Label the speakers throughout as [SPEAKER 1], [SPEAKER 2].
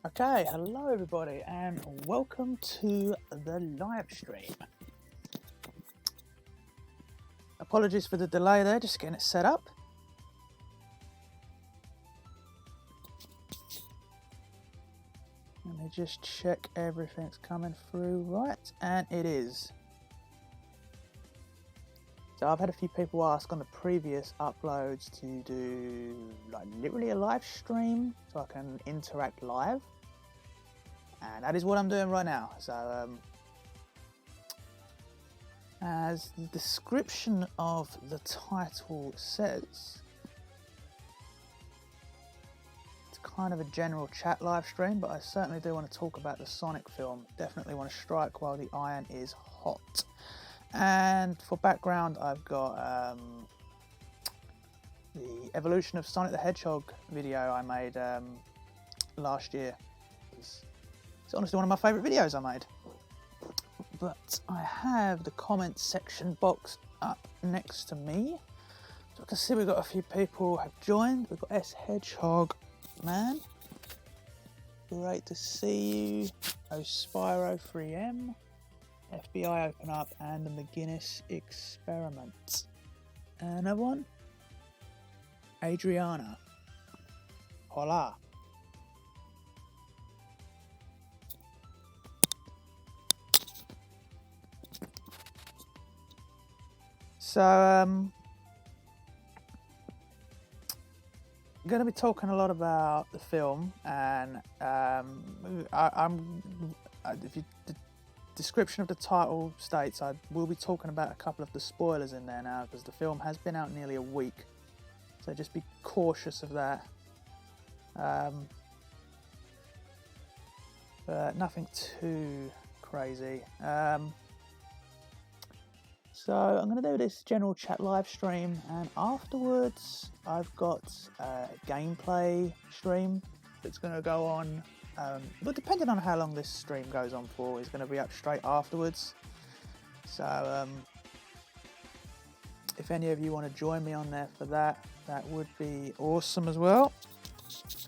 [SPEAKER 1] Okay, hello everybody and welcome to the live stream. Apologies for the delay there, just getting it set up. Let me just check everything's coming through right, and it is. So I've had a few people ask on the previous uploads to do like literally a live stream so I can interact live. And that is what I'm doing right now. So as the description of the title says, it's kind of a general chat live stream, but I certainly do want to talk about the Sonic film. Definitely want to strike while the iron is hot. And for background, I've got the evolution of Sonic the Hedgehog video I made last year. It's honestly one of my favourite videos I made. But I have the comment section box up next to me. So I can see we've got a few people have joined. We've got Hedgehog man. Great to see you. Ospiro 3M. FBI open up and the McGuinness experiment. Another one. Adriana. Hola. So I'm going to be talking a lot about the film, and the description of the title states I will be talking about a couple of the spoilers in there now, because the film has been out nearly a week, so just be cautious of that. But nothing too crazy. So I'm going to do this general chat live stream, and afterwards I've got a gameplay stream that's going to go on, but depending on how long this stream goes on for, it's going to be up straight afterwards. So if any of you want to join me on there for that, that would be awesome as well.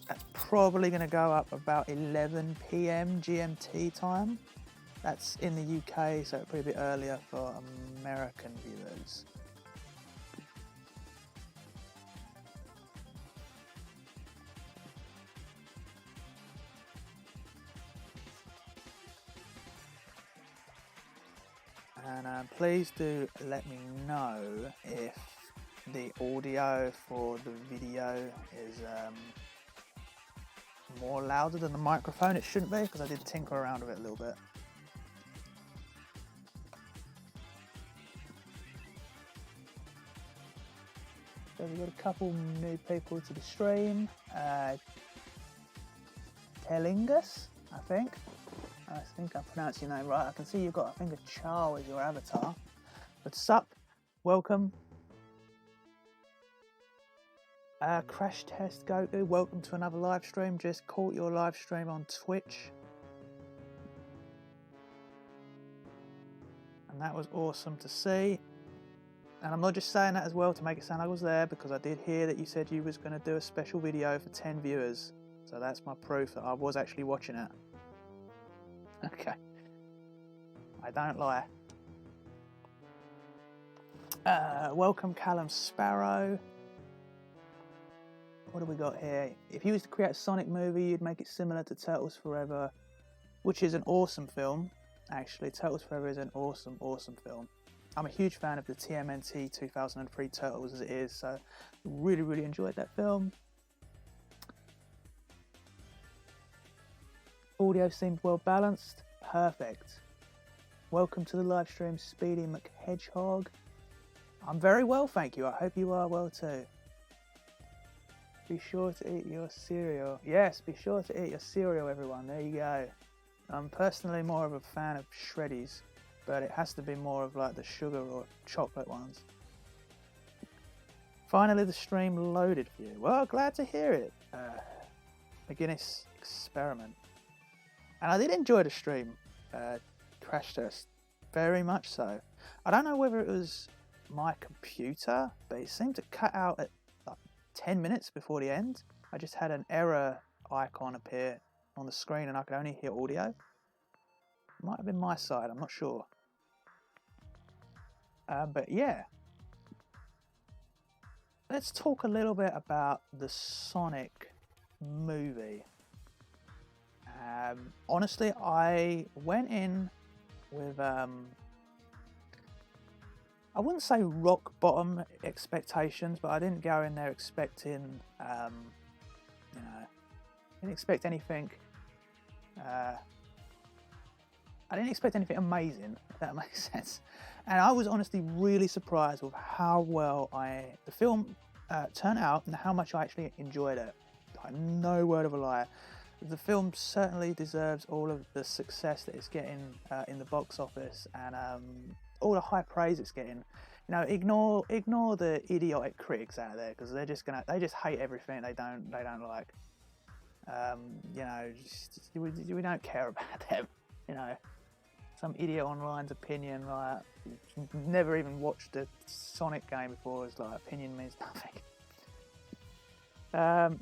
[SPEAKER 1] That's probably going to go up about 11 PM GMT time. That's in the UK, so it'll be a bit earlier for American viewers. And please do let me know if the audio for the video is more louder than the microphone. It shouldn't be, because I did tinker around with it a little bit. So we've got a couple new people to the stream. Telingus, I think I pronounced your name right. I can see you've got, I think, a Char as your avatar. But sup, welcome. Crash Test Goku, welcome to another live stream. Just caught your live stream on Twitch. And that was awesome to see. And I'm not just saying that as well to make it sound like I was there, because I did hear that you said you was going to do a special video for 10 viewers. So that's my proof that I was actually watching it. Okay. I don't lie. Welcome Callum Sparrow. What do we got here? If you was to create a Sonic movie, you'd make it similar to Turtles Forever, which is an awesome film. Actually, Turtles Forever is an awesome, awesome film. I'm a huge fan of the TMNT 2003 Turtles as it is, so really, really enjoyed that film. Audio seemed well balanced. Perfect. Welcome to the live stream, Speedy McHedgehog. I'm very well, thank you. I hope you are well too. Be sure to eat your cereal. Yes, be sure to eat your cereal, everyone. There you go. I'm personally more of a fan of Shreddies, but it has to be more of like the sugar or chocolate ones. Finally, the stream loaded for you. Well, glad to hear it. McGuinness experiment. And I did enjoy the stream, Crash Test, very much so. I don't know whether it was my computer, but it seemed to cut out at like 10 minutes before the end. I just had an error icon appear on the screen and I could only hear audio. Might have been my side, I'm not sure. But yeah, let's talk a little bit about the Sonic movie. Honestly, I went in with I wouldn't say rock bottom expectations, but I didn't go in there expecting I didn't expect anything. I didn't expect anything amazing, if that makes sense. And I was honestly really surprised with how well the film turned out and how much I actually enjoyed it. Like, no word of a lie. The film certainly deserves all of the success that it's getting in the box office and all the high praise it's getting. You know, ignore the idiotic critics out there because they just hate everything they don't like. You know, we don't care about them. You know, some idiot online's opinion, like never even watched a Sonic game before, is like opinion means nothing.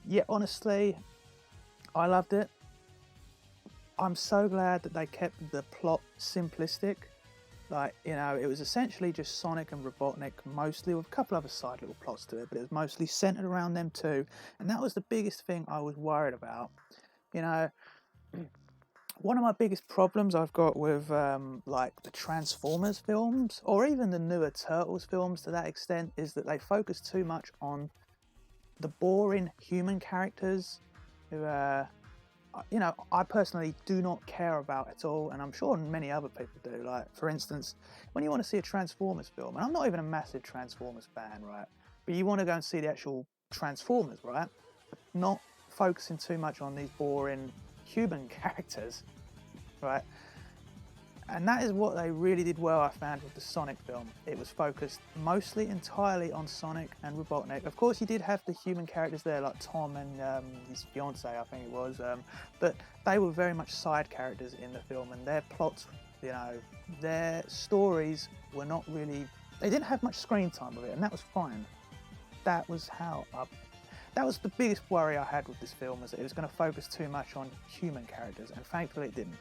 [SPEAKER 1] Yeah, honestly, I loved it. I'm so glad that they kept the plot simplistic. Like, you know, it was essentially just Sonic and Robotnik, mostly, with a couple other side little plots to it, but it was mostly centered around them two. And that was the biggest thing I was worried about. You know, one of my biggest problems I've got with like the Transformers films, or even the newer Turtles films to that extent, is that they focus too much on the boring human characters who you know, I personally do not care about at all, and I'm sure many other people do. Like, for instance, when you want to see a Transformers film, and I'm not even a massive Transformers fan, right? But you want to go and see the actual Transformers, right? Not focusing too much on these boring human characters, right? And that is what they really did well, I found, with the Sonic film. It was focused mostly entirely on Sonic and Robotnik. Of course, you did have the human characters there, like Tom and his fiance, I think it was. But they were very much side characters in the film, and their plots, you know, their stories were not really... They didn't have much screen time with it, and that was fine. That was that was the biggest worry I had with this film, was that it was going to focus too much on human characters, and thankfully it didn't.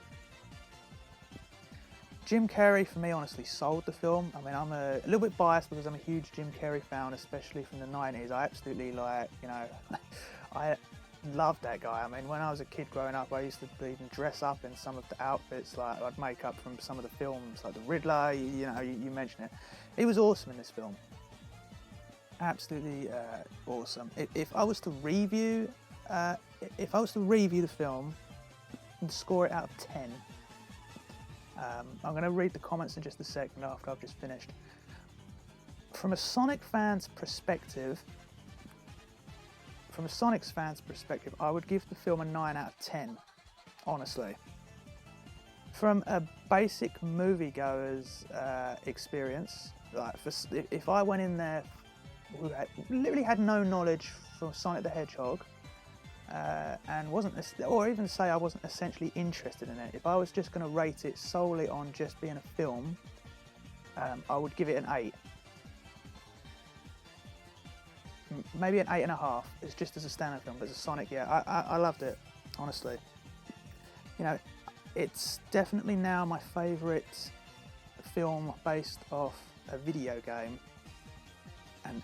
[SPEAKER 1] Jim Carrey, for me, honestly sold the film. I mean, I'm a little bit biased because I'm a huge Jim Carrey fan, especially from the 90s. I absolutely, like, you know, I loved that guy. I mean, when I was a kid growing up, I used to even dress up in some of the outfits, like I'd make up from some of the films, like the Riddler, you know, you mentioned it. He was awesome in this film. Absolutely awesome. If I was to review the film and score it out of 10, I'm going to read the comments in just a second after I've just finished. From a Sonic fan's perspective, I would give the film a 9 out of 10, honestly. From a basic moviegoer's experience, like if I went in there who literally had no knowledge from Sonic the Hedgehog, and wasn't, or even say I wasn't essentially interested in it, if I was just going to rate it solely on just being a film, I would give it an 8. Maybe an 8.5. It's just as a standard film, but as a Sonic, yeah, I loved it, honestly. You know, it's definitely now my favourite film based off a video game, and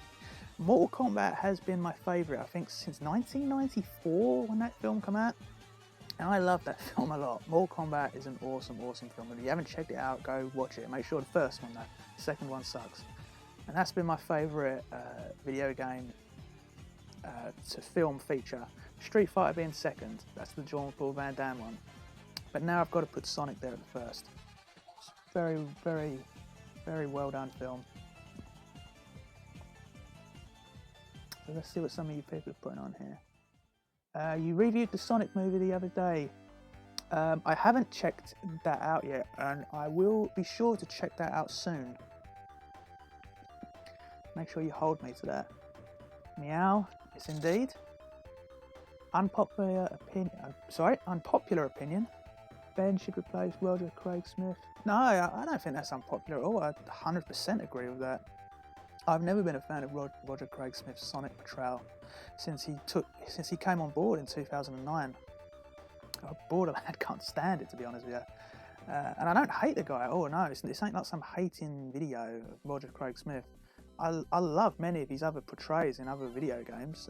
[SPEAKER 1] Mortal Kombat has been my favourite, I think, since 1994 when that film came out, and I love that film a lot. Mortal Kombat is an awesome, awesome film. If you haven't checked it out, go watch it. Make sure the first one, though. The second one sucks. And that's been my favourite video game to film feature. Street Fighter being second. That's the Jean-Claude Van Damme one. But now I've got to put Sonic there at the first. It's very, very, very well done film. So let's see what some of you people are putting on here. You reviewed the Sonic movie the other day. I haven't checked that out yet, and I will be sure to check that out soon. Make sure you hold me to that. Meow, yes indeed. Unpopular opinion. Ben should replace Roger Craig Smith. No, I don't think that's unpopular at all. I 100% agree with that. I've never been a fan of Roger Craig Smith's Sonic portrayal since he came on board in 2009. borderline can't stand it, to be honest with you. And I don't hate the guy at all, no, this ain't like some hating video of Roger Craig Smith. I love many of his other portrays in other video games.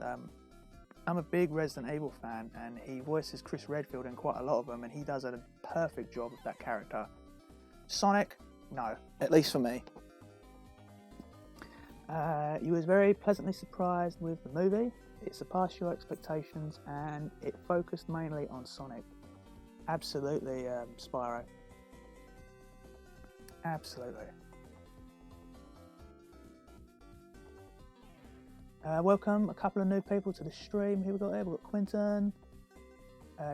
[SPEAKER 1] I'm a big Resident Evil fan, and he voices Chris Redfield in quite a lot of them, and he does a perfect job of that character. Sonic, no, at least for me. You was very pleasantly surprised with the movie. It surpassed your expectations, and it focused mainly on Sonic. Absolutely, Spyro. Absolutely. Welcome a couple of new people to the stream. Here we got there. We've got Quinton.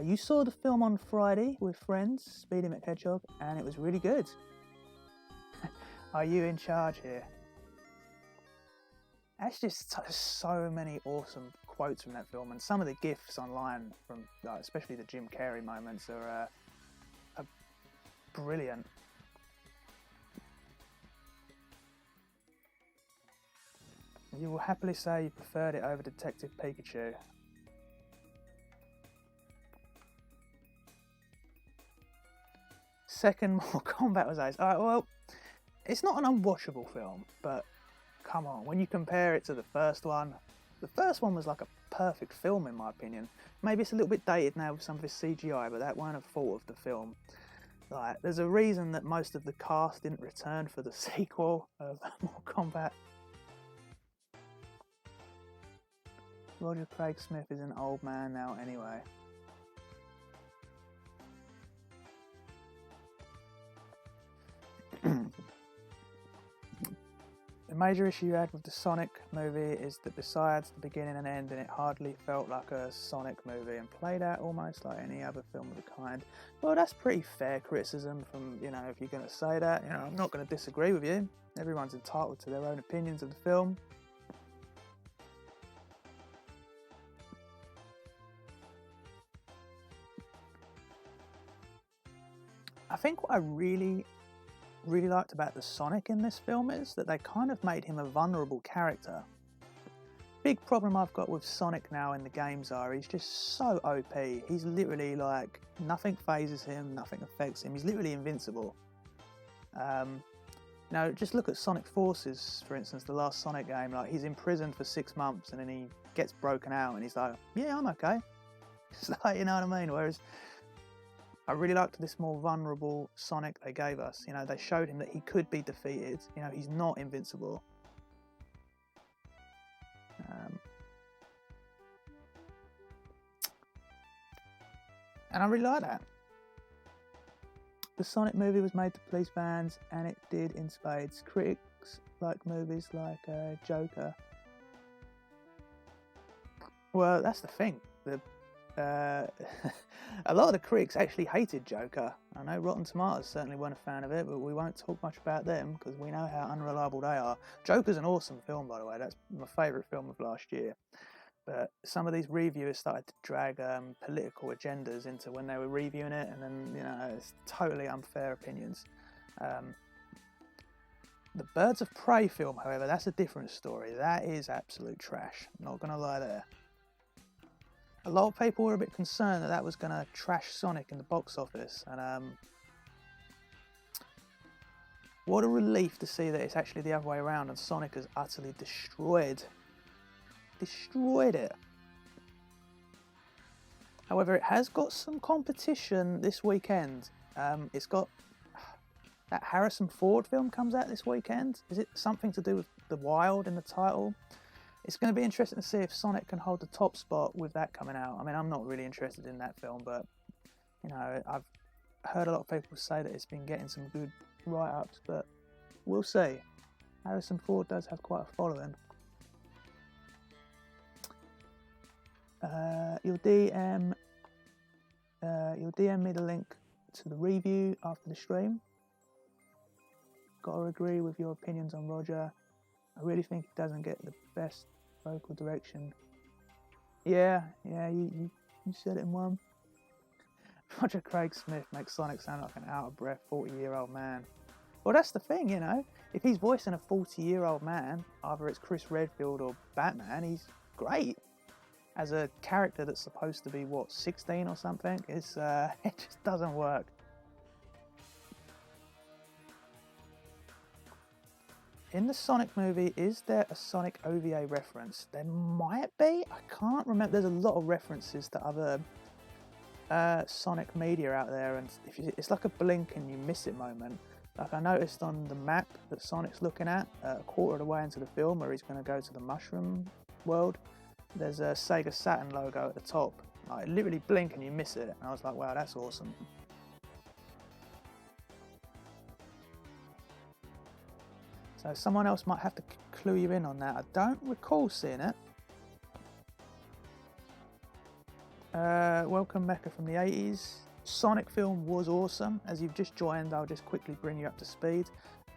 [SPEAKER 1] You saw the film on Friday with friends, Speedy Hedgehog, and it was really good. Are you in charge here? That's just so many awesome quotes from that film, and some of the GIFs online from, especially the Jim Carrey moments, are brilliant. You will happily say you preferred it over Detective Pikachu. Second, more combat was ace. Alright, well, it's not an unwatchable film, but come on, when you compare it to the first one was like a perfect film in my opinion. Maybe it's a little bit dated now with some of its CGI, but that weren't a fault of the film. Like, there's a reason that most of the cast didn't return for the sequel of Mortal Kombat. Roger Craig Smith is an old man now anyway. The major issue you had with the Sonic movie is that besides the beginning and ending, it hardly felt like a Sonic movie and played out almost like any other film of the kind. Well, that's pretty fair criticism from, if you're going to say that. I'm not going to disagree with you. Everyone's entitled to their own opinions of the film. I think what I really liked about the Sonic in this film is that they kind of made him a vulnerable character. Big problem I've got with Sonic now in the games are he's just so OP. He's literally like, nothing phases him, nothing affects him. He's literally invincible. Just look at Sonic Forces, for instance, the last Sonic game. Like, he's imprisoned for 6 months and then he gets broken out and he's like, yeah, I'm okay. It's like, you know what I mean? Whereas I really liked this more vulnerable Sonic they gave us. They showed him that he could be defeated. He's not invincible. And I really like that. The Sonic movie was made to please fans, and it did in spades. Critics like movies like Joker. Well, that's the thing. A lot of the critics actually hated Joker. I know Rotten Tomatoes certainly weren't a fan of it, but we won't talk much about them because we know how unreliable they are. Joker's an awesome film, by the way. That's my favourite film of last year. But some of these reviewers started to drag political agendas into when they were reviewing it, and then, it's totally unfair opinions. The Birds of Prey film, however, that's a different story. That is absolute trash. Not going to lie there. A lot of people were a bit concerned that was going to trash Sonic in the box office, and what a relief to see that it's actually the other way around and Sonic has utterly destroyed it. However, it has got some competition this weekend. It's got that Harrison Ford film comes out this weekend. Is it something to do with the Wild in the title? It's going to be interesting to see if Sonic can hold the top spot with that coming out. I mean, I'm not really interested in that film, but, I've heard a lot of people say that it's been getting some good write-ups, but we'll see. Harrison Ford does have quite a following. You'll DM me the link to the review after the stream. Gotta agree with your opinions on Roger. I really think he doesn't get the best vocal direction. Yeah, you said it in one. Roger Craig Smith makes Sonic sound like an out-of-breath 40-year-old man. Well, that's the thing, If he's voicing a 40-year-old man, either it's Chris Redfield or Batman, he's great. as a character that's supposed to be, what, 16 or something, it's it just doesn't work. In the Sonic movie, is there a Sonic OVA reference? There might be. I can't remember. There's a lot of references to other Sonic media out there, and it's like a blink and you miss it moment. Like I noticed on the map that Sonic's looking at, a quarter of the way into the film, where he's going to go to the Mushroom World, there's a Sega Saturn logo at the top. Like literally blink and you miss it. And I was like, wow, that's awesome. So someone else might have to clue you in on that. I don't recall seeing it. Welcome Mecca from the 80s. Sonic film was awesome. As you've just joined, I'll just quickly bring you up to speed.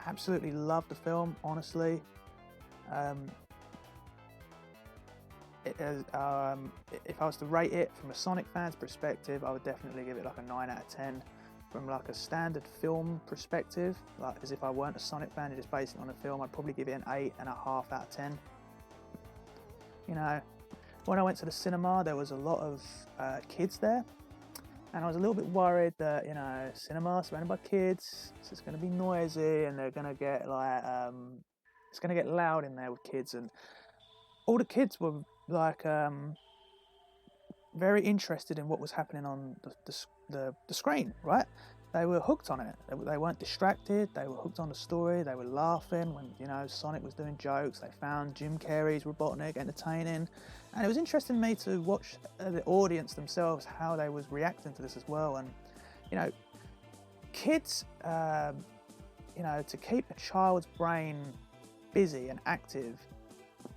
[SPEAKER 1] Absolutely loved the film, honestly. If I was to rate it from a Sonic fan's perspective, I would definitely give it like a 9 out of 10. From like a standard film perspective, like as if I weren't a Sonic fan and just basing it on a film, I'd probably give it an 8.5 out of 10. You know, when I went to the cinema, there was a lot of kids there, and I was a little bit worried that, you know, cinema surrounded by kids, so it's going to be noisy and they're going to get like it's going to get loud in there with kids, and all the kids were like very interested in what was happening on the screen, right? They were hooked on it. They weren't distracted. They were hooked on the story. They were laughing when, you know, Sonic was doing jokes. They found Jim Carrey's Robotnik entertaining, and it was interesting to me to watch the audience themselves, how they was reacting to this as well. And, you know, kids, you know, to keep a child's brain busy and active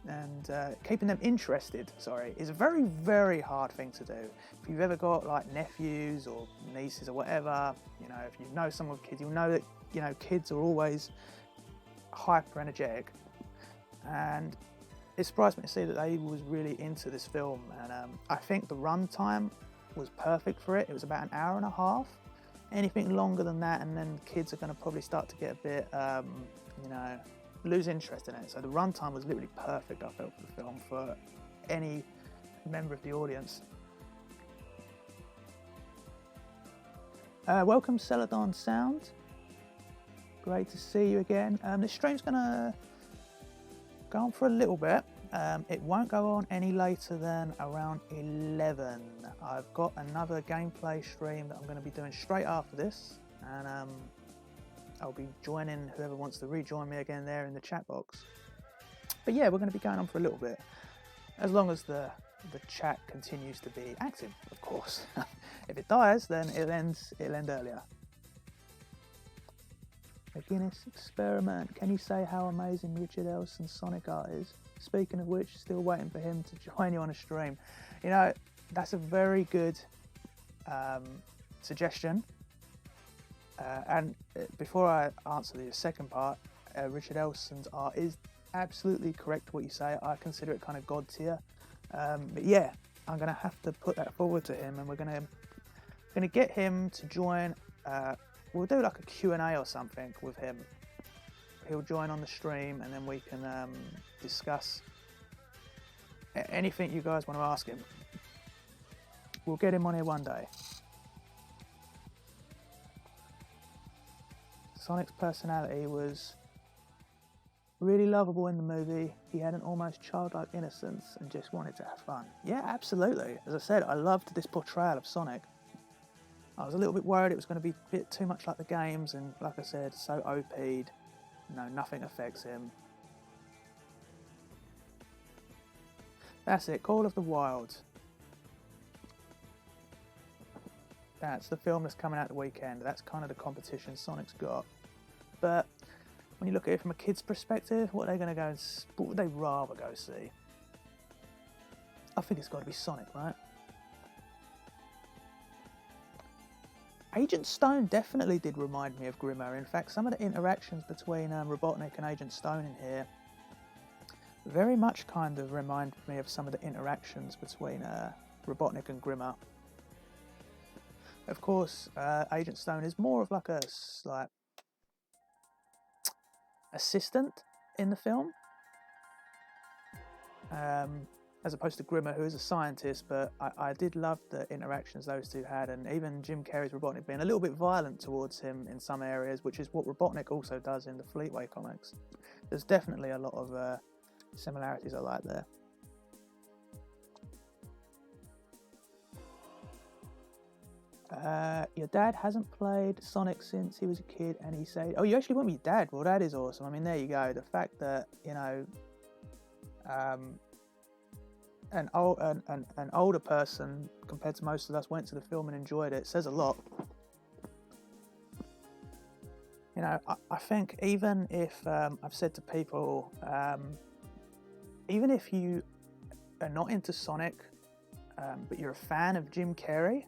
[SPEAKER 1] and keeping them interested, is a very, very hard thing to do. If you've ever got like nephews or nieces or whatever, you know, if you know some of kids, you'll know that, you know, kids are always hyper energetic, and it surprised me to see that they was really into this film. And I think the runtime was perfect for it. It was about an hour and a half. Anything longer than that, and then kids are going to probably start to get a bit, you know, lose interest in it. So the runtime was literally perfect, I felt, for the film, for any member of the audience. Welcome Celadon Sound, great to see you again. This stream's gonna go on for a little bit. It won't go on any later than around 11. I've got another gameplay stream that I'm going to be doing straight after this, and I'll be joining whoever wants to rejoin me again there in the chat box. But yeah, we're going to be going on for a little bit, as long as the chat continues to be active, of course. If it dies, then it'll end earlier. A Guinness experiment. Can you say how amazing Richard Elson's Sonic art is? Speaking of which, still waiting for him to join you on a stream. You know, that's a very good suggestion. And before I answer the second part, Richard Elson's art is absolutely correct what you say. I consider it kind of god tier. But yeah, I'm going to have to put that forward to him, and we're going to get him to join. We'll do like a Q&A or something with him. He'll join on the stream, and then we can discuss anything you guys want to ask him. We'll get him on here one day. Sonic's personality was really lovable in the movie. He had an almost childlike innocence and just wanted to have fun. Yeah, absolutely. As I said, I loved this portrayal of Sonic. I was a little bit worried it was going to be a bit too much like the games, and like I said, so OP'd. No, nothing affects him. That's it, Call of the Wild. That's the film that's coming out the weekend. That's kind of the competition Sonic's got. But when you look at it from a kid's perspective, what are they going to go and what would they rather go see? I think it's got to be Sonic, right? Agent Stone definitely did remind me of Grimmer. In fact, some of the interactions between Robotnik and Agent Stone in here very much kind of remind me of some of the interactions between Robotnik and Grimmer. Of course, Agent Stone is more of like a assistant in the film. as opposed to Grimmer, who is a scientist, but I did love the interactions those two had, and even Jim Carrey's Robotnik being a little bit violent towards him in some areas, which is what Robotnik also does in the Fleetway comics. There's definitely a lot of similarities I like there. Your dad hasn't played Sonic since he was a kid, and he said, oh, you actually went with your dad? Well, that is awesome. I mean, there you go. The fact that, you know, an older person compared to most of us went to the film and enjoyed it says a lot. You know, I think even if I've said to people, even if you are not into Sonic, but you're a fan of Jim Carrey,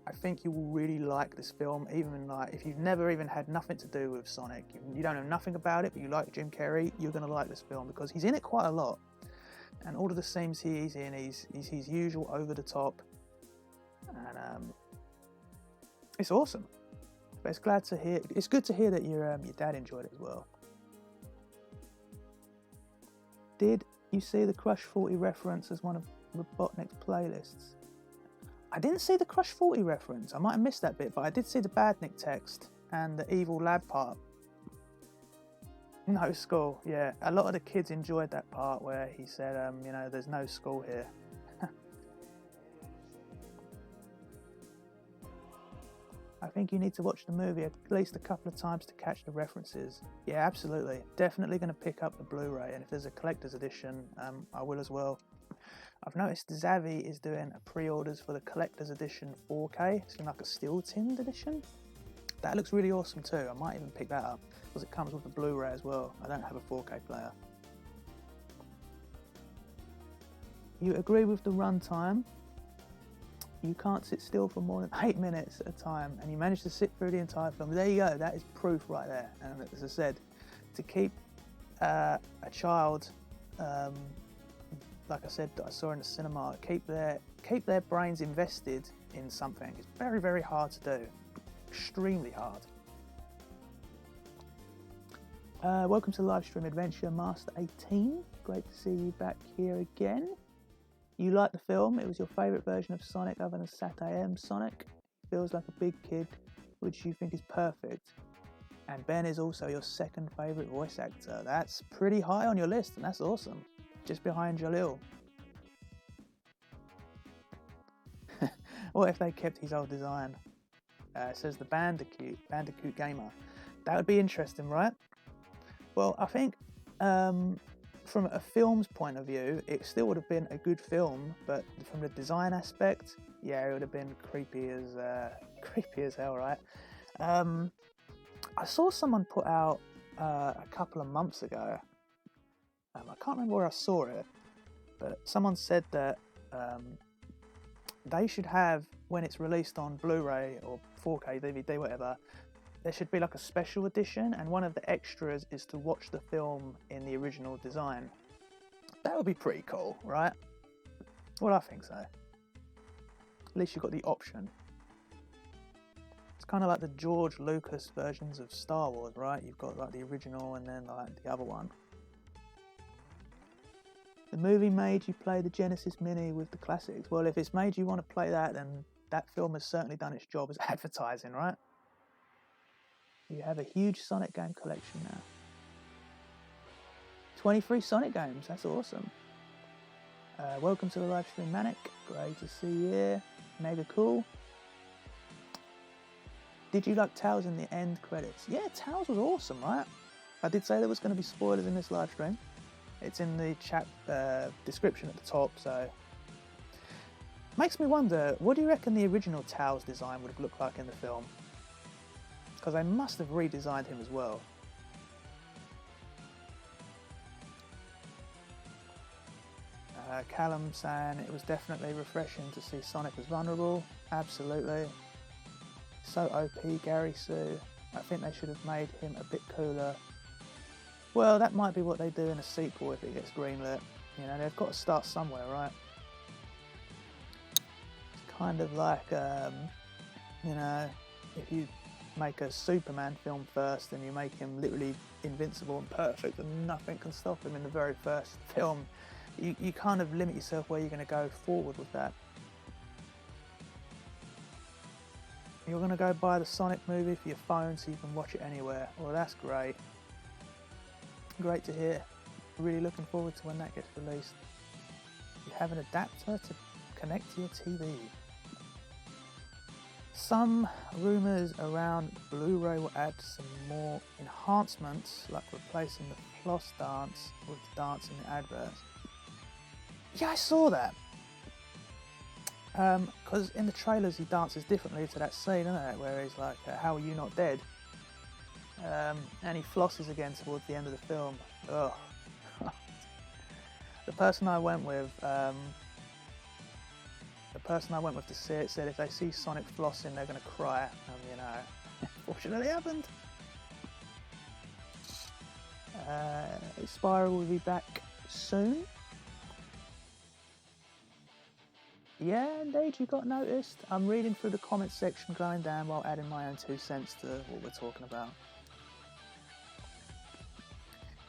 [SPEAKER 1] I think you will really like this film, even like if you've never even had nothing to do with Sonic, you don't know nothing about it, but you like Jim Carrey, you're going to like this film because he's in it quite a lot. And all of the scenes he's in, he's his usual over the top, and it's awesome. But it's glad to hear. It's good to hear that your dad enjoyed it as well. Did you see the Crush 40 reference as one of Robotnik's playlists? I didn't see the Crush 40 reference. I might have missed that bit, but I did see the Badnik text and the evil lab part. No school, yeah. A lot of the kids enjoyed that part where he said, you know, there's no school here. I think you need to watch the movie at least a couple of times to catch the references. Yeah, absolutely. Definitely going to pick up the Blu-ray, and if there's a collector's edition, I will as well. I've noticed Zavvi is doing pre-orders for the collector's edition 4K. It's like a steel-tinned edition. That looks really awesome too. I might even pick that up because it comes with the Blu-ray as well. I don't have a 4K player. You agree with the runtime? You can't sit still for more than 8 minutes at a time, and you manage to sit through the entire film. There you go. That is proof right there. And as I said, to keep a child, like I said, that I saw in the cinema, keep their brains invested in something. It's very, very hard to do. Extremely hard. Welcome to the live stream adventure, Master 18. Great to see you back here again. You liked the film. It was your favourite version of Sonic other than Sat AM Sonic. Feels like a big kid, which you think is perfect. And Ben is also your second favourite voice actor. That's pretty high on your list, and that's awesome. Just behind Jalil. What if they kept his old design? It says the Bandicoot Gamer. That would be interesting, right? Well, I think from a film's point of view, it still would have been a good film, but from the design aspect, yeah, it would have been creepy as hell, right? I saw someone put out a couple of months ago. I can't remember where I saw it, but someone said that they should have, when it's released on Blu-ray or 4K, DVD, whatever, there should be like a special edition, and one of the extras is to watch the film in the original design. That would be pretty cool, right? Well, I think so. At least you've got the option. It's kind of like the George Lucas versions of Star Wars, right? You've got like the original and then like the other one. The movie made you play the Genesis Mini with the classics. Well, if it's made you want to play that, then that film has certainly done its job as advertising, right? You have a huge Sonic game collection now. 23 Sonic games, that's awesome. Welcome to the live stream, Manic. Great to see you here. Mega cool. Did you like Tails in the end credits? Yeah, Tails was awesome, right? I did say there was going to be spoilers in this live stream. It's in the chat description at the top, so... Makes me wonder, what do you reckon the original Tails design would have looked like in the film? Because they must have redesigned him as well. Callum saying it was definitely refreshing to see Sonic as vulnerable. Absolutely. So OP, Gary Sue. I think they should have made him a bit cooler. Well, that might be what they do in a sequel if it gets greenlit. You know, they've got to start somewhere, right? It's kind of like, you know, if you make a Superman film first and you make him literally invincible and perfect and nothing can stop him in the very first film, you kind of limit yourself where you're going to go forward with that. You're going to go buy the Sonic movie for your phone so you can watch it anywhere. Well, that's great. Great to hear. Really looking forward to when that gets released. You have an adapter to connect to your TV. Some rumours around Blu-ray will add some more enhancements, like replacing the floss dance with the dance in the adverts. Yeah, I saw that. Because in the trailers he dances differently to that scene, isn't it? Where he's like, how are you not dead? And he flosses again towards the end of the film. Ugh. The person I went with to see it said if they see Sonic flossing, they're going to cry. And, you know, unfortunately happened. Spiral will be back soon. Yeah, indeed, you got noticed. I'm reading through the comments section, going down while adding my own 2 cents to what we're talking about.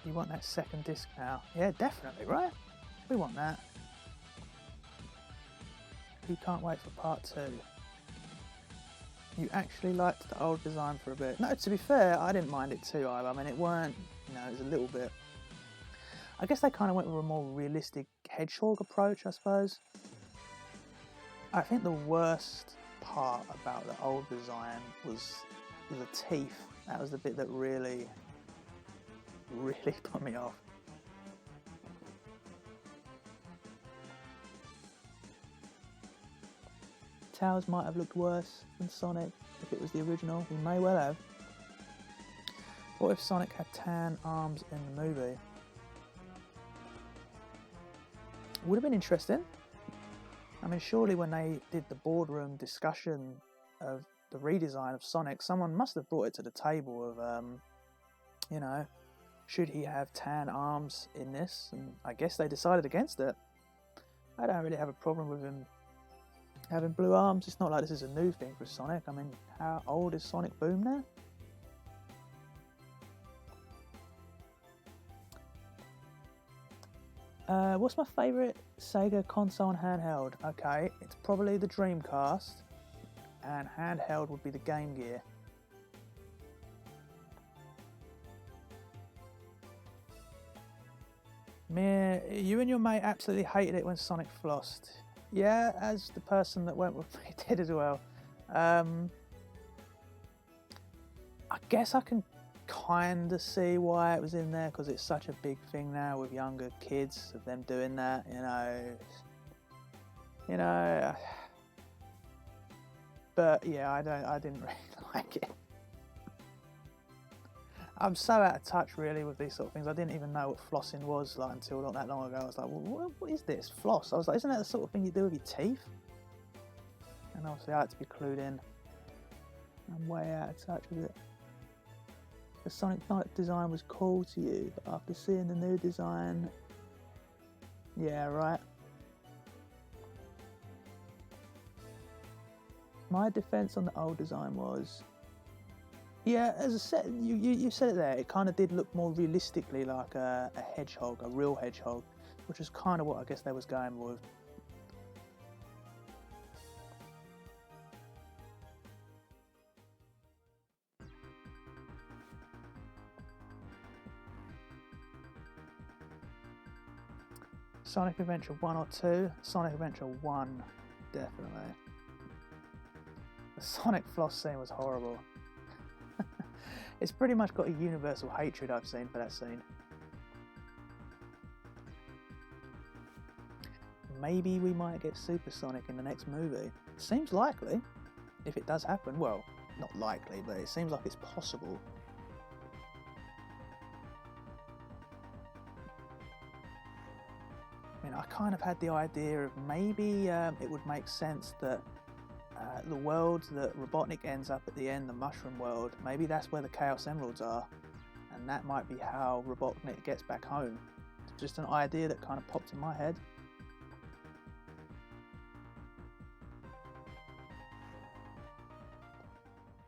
[SPEAKER 1] You want that second disc now? Yeah, definitely, right? We want that. You can't wait for part 2. You actually liked the old design for a bit. No, to be fair, I didn't mind it too either. I mean, it weren't, you know, it was a little bit... I guess they kind of went with a more realistic Hedgehog approach, I suppose. I think the worst part about the old design was the teeth. That was the bit that really put me off. Tails might have looked worse than Sonic if it was the original. He may well have. What if Sonic had tan arms in the movie? Would have been interesting. I mean, surely when they did the boardroom discussion of the redesign of Sonic, someone must have brought it to the table of, you know, should he have tan arms in this? And I guess they decided against it. I don't really have a problem with him having blue arms. It's not like this is a new thing for Sonic. I mean, how old is Sonic Boom now? What's my favourite Sega console and handheld? Okay, it's probably the Dreamcast, and handheld would be the Game Gear. You and your mate absolutely hated it when Sonic flossed. Yeah, as the person that went with me did as well. I guess I can kind of see why it was in there, because it's such a big thing now with younger kids of them doing that, you know. But yeah, I didn't really like it. I'm so out of touch really with these sort of things. I didn't even know what flossing was like until not that long ago. I was like, well, what is this? Floss? I was like, isn't that the sort of thing you do with your teeth? And obviously I had to be clued in. I'm way out of touch with it. The Sonic design was cool to you, but after seeing the new design... Yeah, right. My defense on the old design was... Yeah, as I said, you said it there, it kind of did look more realistically like a hedgehog, a real hedgehog, which is kind of what I guess they was going with. Sonic Adventure 1 or 2? Sonic Adventure 1, definitely. The Sonic floss scene was horrible. It's pretty much got a universal hatred I've seen for that scene. Maybe we might get Super Sonic in the next movie. Seems likely, if it does happen. Well, not likely, but it seems like it's possible. I mean, I kind of had the idea of maybe it would make sense that the world that Robotnik ends up at the end, the Mushroom World, maybe that's where the Chaos Emeralds are, and that might be how Robotnik gets back home. It's just an idea that kind of popped in my head.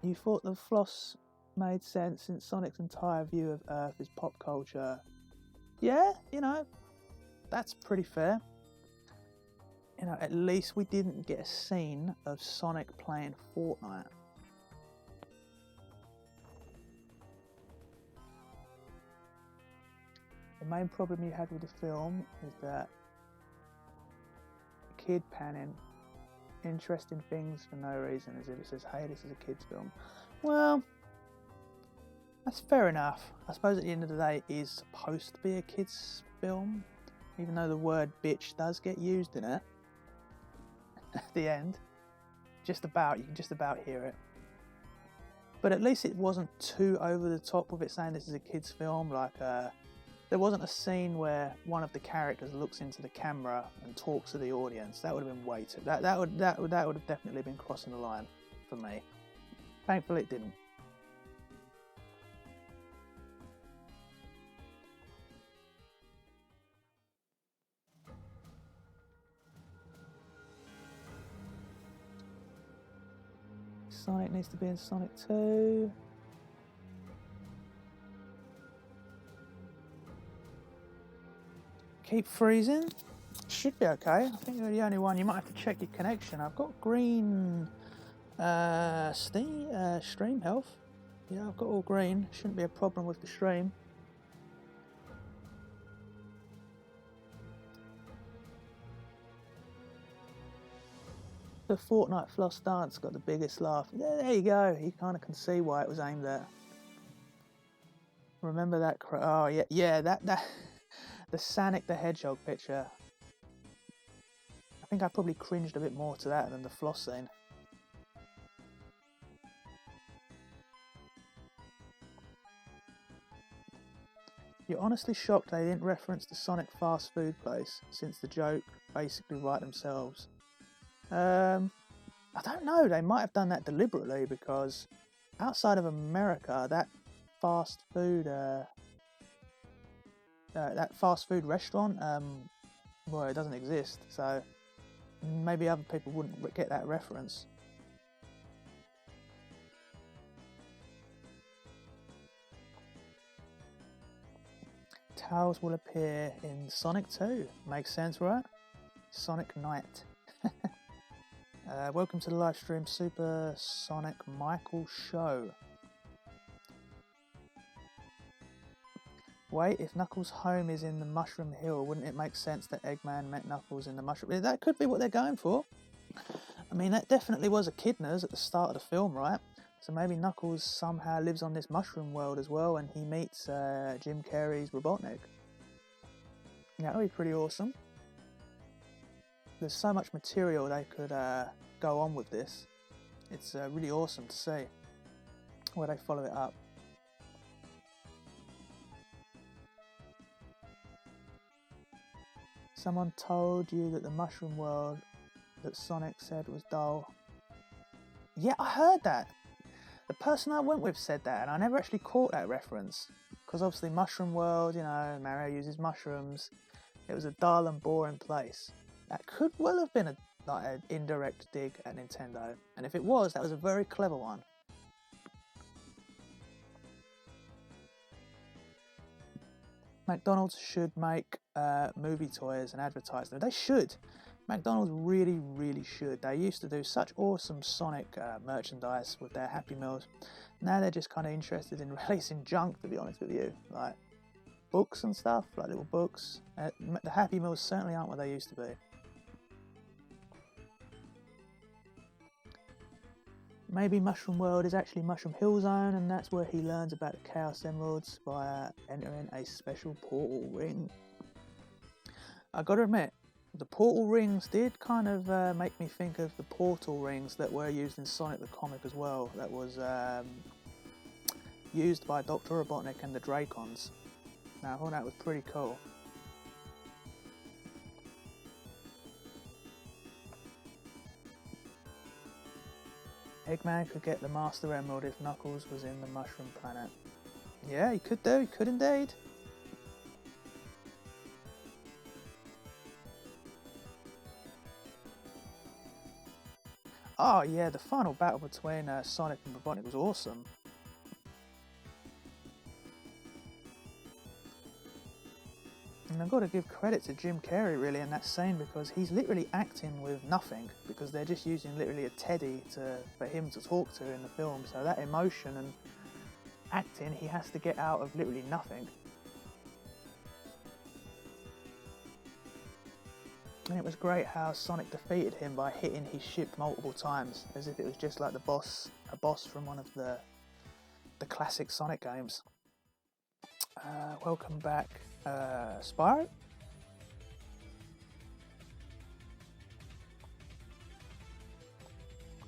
[SPEAKER 1] You thought the floss made sense since Sonic's entire view of Earth is pop culture. Yeah, you know, that's pretty fair. You know, at least we didn't get a scene of Sonic playing Fortnite. The main problem you had with the film is that kid panning, interesting things for no reason, as if it says, hey, this is a kid's film. Well, that's fair enough. I suppose at the end of the day it is supposed to be a kid's film, even though the word bitch does get used in it at the end. You can just about hear it. But at least it wasn't too over the top with it saying this is a kid's film. Like there wasn't a scene where one of the characters looks into the camera and talks to the audience. That would have been way too. That would have definitely been crossing the line for me. Thankfully, it didn't. Sonic needs to be in Sonic 2. Keep freezing. Should be okay. I think you're the only one. You might have to check your connection. I've got green stream health. Yeah, I've got all green. Shouldn't be a problem with the stream. The Fortnite floss dance got the biggest laugh. Yeah, there you go. You kind of can see why it was aimed at. Remember that? Oh yeah, that the Sonic the Hedgehog picture. I think I probably cringed a bit more to that than the floss scene. You're honestly shocked they didn't reference the Sonic fast food place, since the joke basically write themselves. I don't know, they might have done that deliberately, because outside of America, that fast food restaurant, well, it doesn't exist, so maybe other people wouldn't get that reference. Tails will appear in Sonic 2. Makes sense, right? Sonic Knight. Welcome to the live stream, Super Sonic Michael Show. Wait, if Knuckles' home is in the Mushroom Hill, wouldn't it make sense that Eggman met Knuckles in the Mushroom? That could be what they're going for. I mean, that definitely was Echidna's at the start of the film, right? So maybe Knuckles somehow lives on this mushroom world as well, and he meets Jim Carrey's Robotnik. That would be pretty awesome. There's so much material they could go on with this. It's really awesome to see where they follow it up. Someone told you that the mushroom world that Sonic said was dull. Yeah, I heard that. The person I went with said that, and I never actually caught that reference. Because obviously Mushroom World, you know, Mario uses mushrooms. It was a dull and boring place. That could well have been like an indirect dig at Nintendo. And if it was, that was a very clever one. McDonald's should make movie toys and advertise them. They should. McDonald's really, really should. They used to do such awesome Sonic merchandise with their Happy Meals. Now they're just kind of interested in releasing junk, to be honest with you. Like books and stuff, like little books. The Happy Meals certainly aren't what they used to be. Maybe Mushroom World is actually Mushroom Hill Zone, and that's where he learns about the Chaos Emeralds by entering a special portal ring. I gotta admit, the portal rings did kind of make me think of the portal rings that were used in Sonic the Comic as well. That was used by Dr. Robotnik and the Dracons. Now, I thought that was pretty cool. Eggman could get the Master Emerald if Knuckles was in the Mushroom Planet. Yeah, he could do, he could indeed. Oh yeah, the final battle between Sonic and Robotnik was awesome. And I've got to give credit to Jim Carrey really in that scene, because he's literally acting with nothing, because they're just using literally a teddy for him to talk to in the film. So that emotion and acting he has to get out of literally nothing. And it was great how Sonic defeated him by hitting his ship multiple times, as if it was just like a boss from one of the classic Sonic games. Welcome back, Spyro.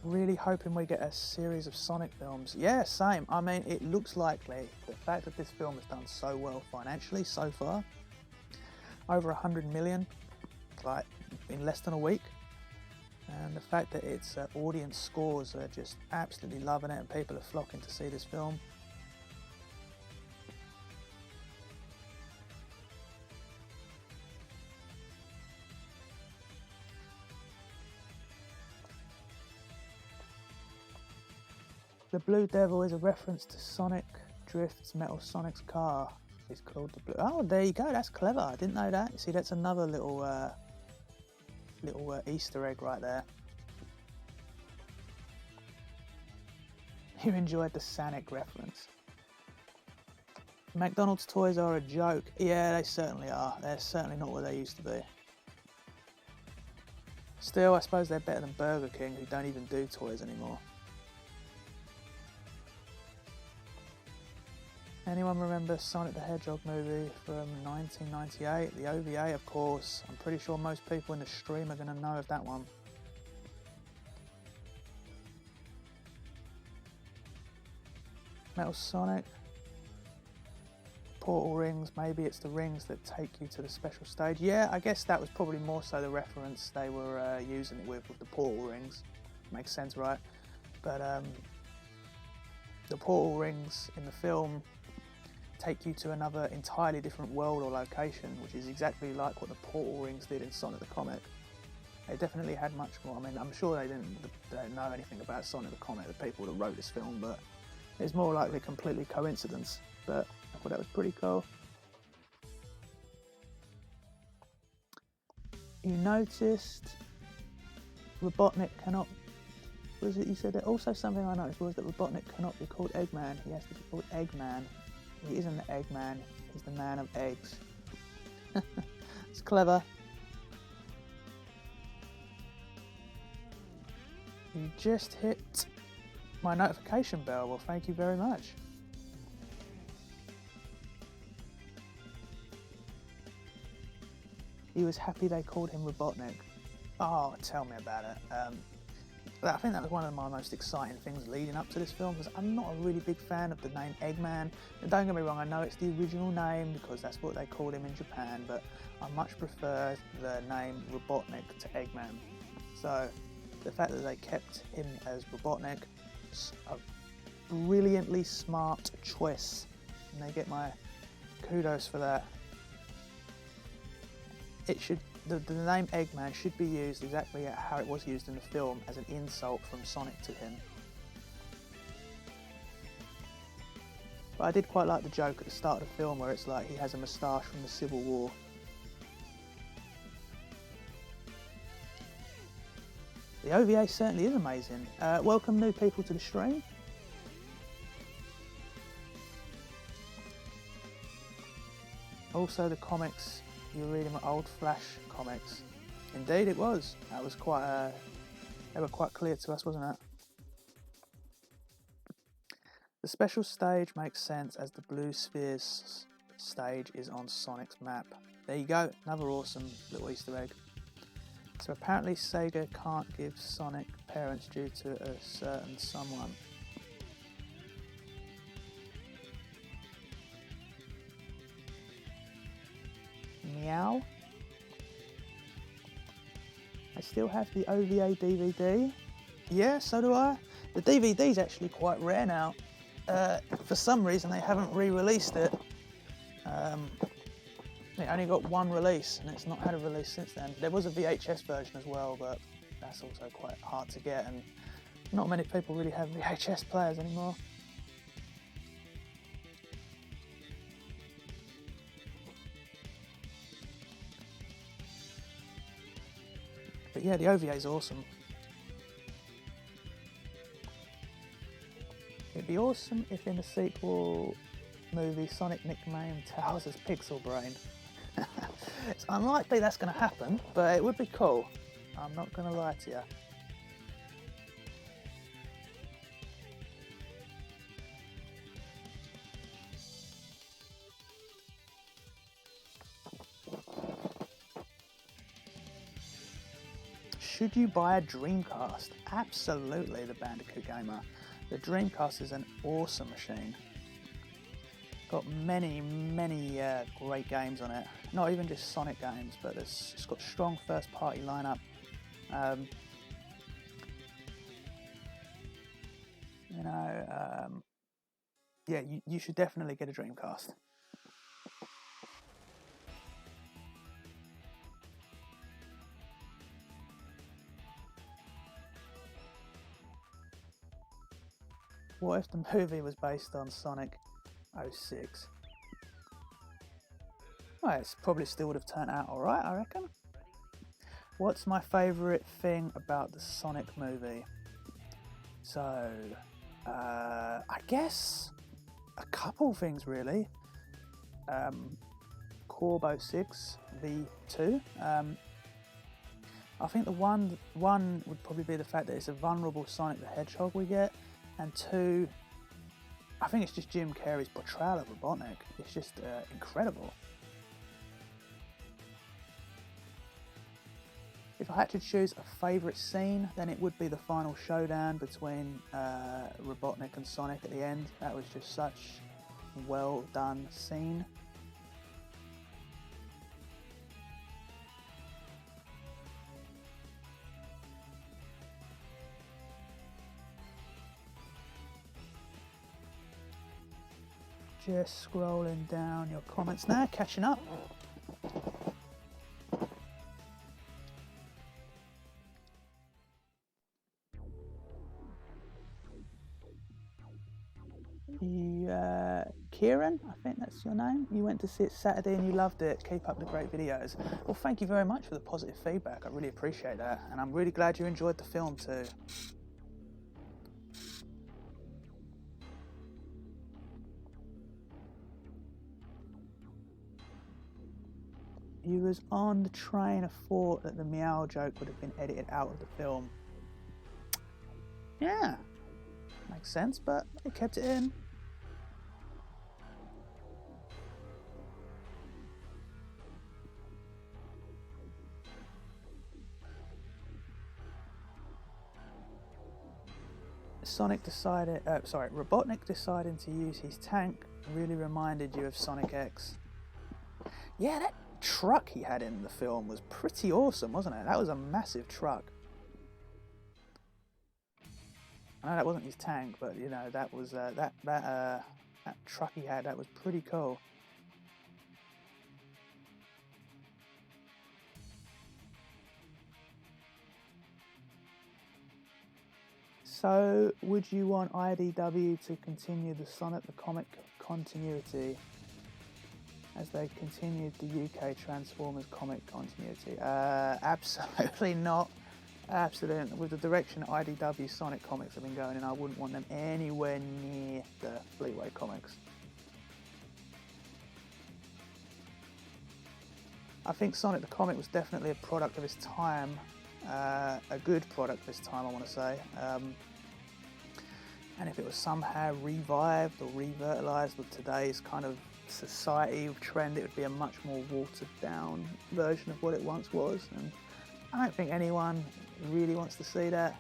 [SPEAKER 1] Really hoping we get a series of Sonic films. Yeah, same. I mean, it looks likely. The fact that this film has done so well financially so far, over 100 million, like in less than a week, and the fact that its audience scores are just absolutely loving it and people are flocking to see this film. The Blue Devil is a reference to Sonic Drift's Metal Sonic's car. It's called the Blue. Oh, there you go. That's clever. I didn't know that. See, that's another little Easter egg right there. You enjoyed the Sonic reference. McDonald's toys are a joke. Yeah, they certainly are. They're certainly not what they used to be. Still, I suppose they're better than Burger King, who don't even do toys anymore. Anyone remember Sonic the Hedgehog movie from 1998? The OVA, of course. I'm pretty sure most people in the stream are going to know of that one. Metal Sonic. Portal rings. Maybe it's the rings that take you to the special stage. Yeah, I guess that was probably more so the reference they were using it with the portal rings. Makes sense, right? But the portal rings in the film take you to another entirely different world or location, which is exactly like what the portal rings did in Sonic the Comic. They definitely had much more. I mean, I'm sure they don't know anything about Sonic the Comic, the people that wrote this film, but it's more likely completely coincidence. But I thought that was pretty cool. You noticed Robotnik cannot... Was it you said that? Also something I noticed was that Robotnik cannot be called Eggman. He has to be called Eggman. He isn't the Eggman, he's the man of eggs. It's clever. You just hit my notification bell. Well, thank you very much. He was happy they called him Robotnik. Oh, tell me about it. I think that was one of my most exciting things leading up to this film, because I'm not a really big fan of the name Eggman. And don't get me wrong, I know it's the original name because that's what they called him in Japan, but I much prefer the name Robotnik to Eggman. So the fact that they kept him as Robotnik is a brilliantly smart choice, and they get my kudos for that. The name Eggman should be used exactly how it was used in the film, as an insult from Sonic to him. But I did quite like the joke at the start of the film where it's like he has a moustache from the Civil War. The OVA certainly is amazing. Welcome new people to the stream. Also the comics. You were reading my old Flash comics. Indeed it was. That was quite they were quite clear to us, wasn't it? The special stage makes sense as the Blue Spheres stage is on Sonic's map. There you go, another awesome little Easter egg. So apparently Sega can't give Sonic parents due to a certain someone. Meow. I still have the OVA DVD. Yeah, so do I. The DVD's actually quite rare now. For some reason they haven't re-released it. It only got one release and it's not had a release since then. There was a VHS version as well, but that's also quite hard to get, and not many people really have VHS players anymore. But yeah, the OVA is awesome. It'd be awesome if in the sequel movie Sonic nicknamed Tails as Pixel Brain. It's unlikely that's going to happen, but it would be cool. I'm not going to lie to you. Should you buy a Dreamcast? Absolutely, the Bandicoot Gamer. The Dreamcast is an awesome machine. Got many great games on it. Not even just Sonic games, but it's got strong first-party lineup. Yeah, you should definitely get a Dreamcast. What if the movie was based on Sonic 06? Well, it probably still would have turned out alright, I reckon. What's my favourite thing about the Sonic movie? So, I guess a couple things really. Corbo 6 V2. I think the one would probably be the fact that it's a vulnerable Sonic the Hedgehog we get, and two, I think it's just Jim Carrey's portrayal of Robotnik. It's just incredible. If I had to choose a favourite scene, then it would be the final showdown between Robotnik and Sonic at the end. That was just such a well done scene. Just scrolling down your comments now, catching up. Kieran, I think that's your name. You went to see it Saturday and you loved it. Keep up the great videos. Well, thank you very much for the positive feedback. I really appreciate that. And I'm really glad you enjoyed the film too. You was on the train of thought that the meow joke would have been edited out of the film. Yeah, makes sense, but they kept it in. Robotnik deciding to use his tank really reminded you of Sonic X. Yeah, that truck he had in the film was pretty awesome, wasn't it? That was a massive truck. I know that wasn't his tank, but you know, that was that truck he had. That was pretty cool. So, would you want IDW to continue the Sonic the Comic continuity as they continued the UK Transformers comic continuity? Absolutely not. Absolutely. With the direction IDW Sonic comics have been going in, I wouldn't want them anywhere near the Fleetway comics. I think Sonic the Comic was definitely a product of its time, a good product of its time, I want to say. And if it was somehow revived or revitalised with today's kind of society trend, it would be a much more watered down version of what it once was. And I don't think anyone really wants to see that.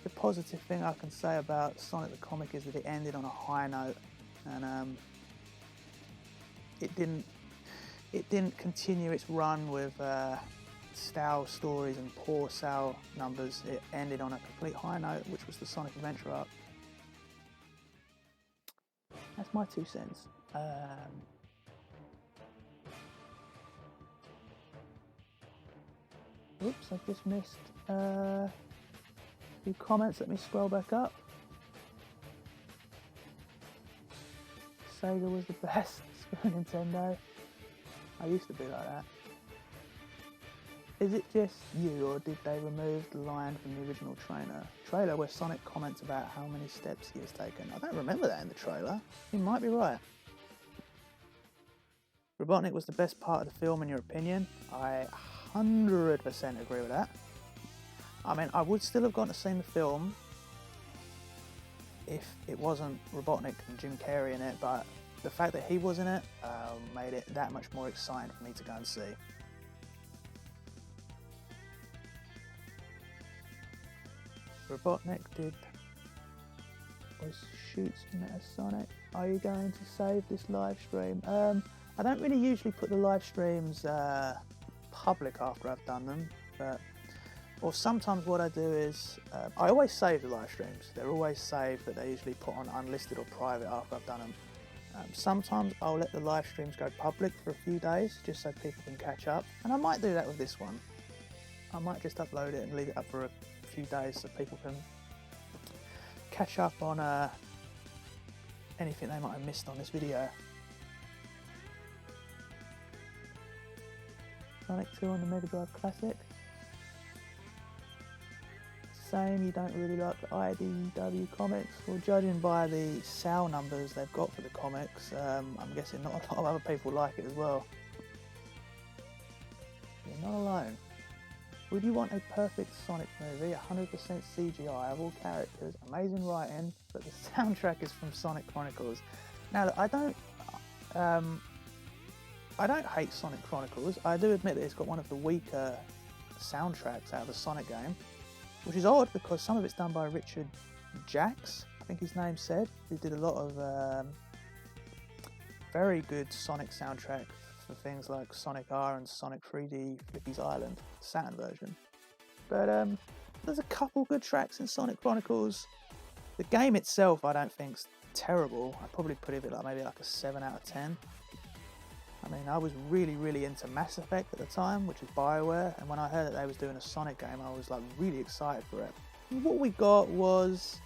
[SPEAKER 1] The positive thing I can say about Sonic the Comic is that it ended on a high note, and it didn't continue its run with stale stories and poor sale numbers. It ended on a complete high note, which was the Sonic Adventure arc. That's my 2 cents. Oops, I've just missed a few comments. Let me scroll back up. Sega was the best for Nintendo. I used to be like that. Is it just you, or did they remove the line from the original trailer where Sonic comments about how many steps he has taken? I don't remember that in the trailer. You might be right. Robotnik was the best part of the film in your opinion? I 100% agree with that. I mean, I would still have gone to see the film if it wasn't Robotnik and Jim Carrey in it, but the fact that he was in it made it that much more exciting for me to go and see. Robotnik shoots Metasonic. Are you going to save this live stream? I don't really usually put the live streams public after I've done them, or sometimes what I do is I always save the live streams. They're always saved, but they're usually put on unlisted or private after I've done them. Sometimes I'll let the live streams go public for a few days just so people can catch up, and I might do that with this one. I might just upload it and leave it up for a few days so people can catch up on anything they might have missed on this video. Sonic 2 on the Mega Drive Classic. Same, you don't really like the IDW comics. Well, judging by the sale numbers they've got for the comics, I'm guessing not a lot of other people like it as well. You're not alone. Would you want a perfect Sonic movie, 100% CGI of all characters, amazing writing, but the soundtrack is from Sonic Chronicles? Now, look, I don't hate Sonic Chronicles. I do admit that it's got one of the weaker soundtracks out of a Sonic game, which is odd because some of it's done by Richard Jacks, I think his name said, who did a lot of very good Sonic soundtrack for things like Sonic R and Sonic 3D Flicky's Island, Saturn version. But there's a couple good tracks in Sonic Chronicles. The game itself I don't think's terrible. I'd probably put it like maybe like a 7 out of 10. I mean, I was really into Mass Effect at the time, which is BioWare, and when I heard that they was doing a Sonic game, I was like really excited for it. And what we got was,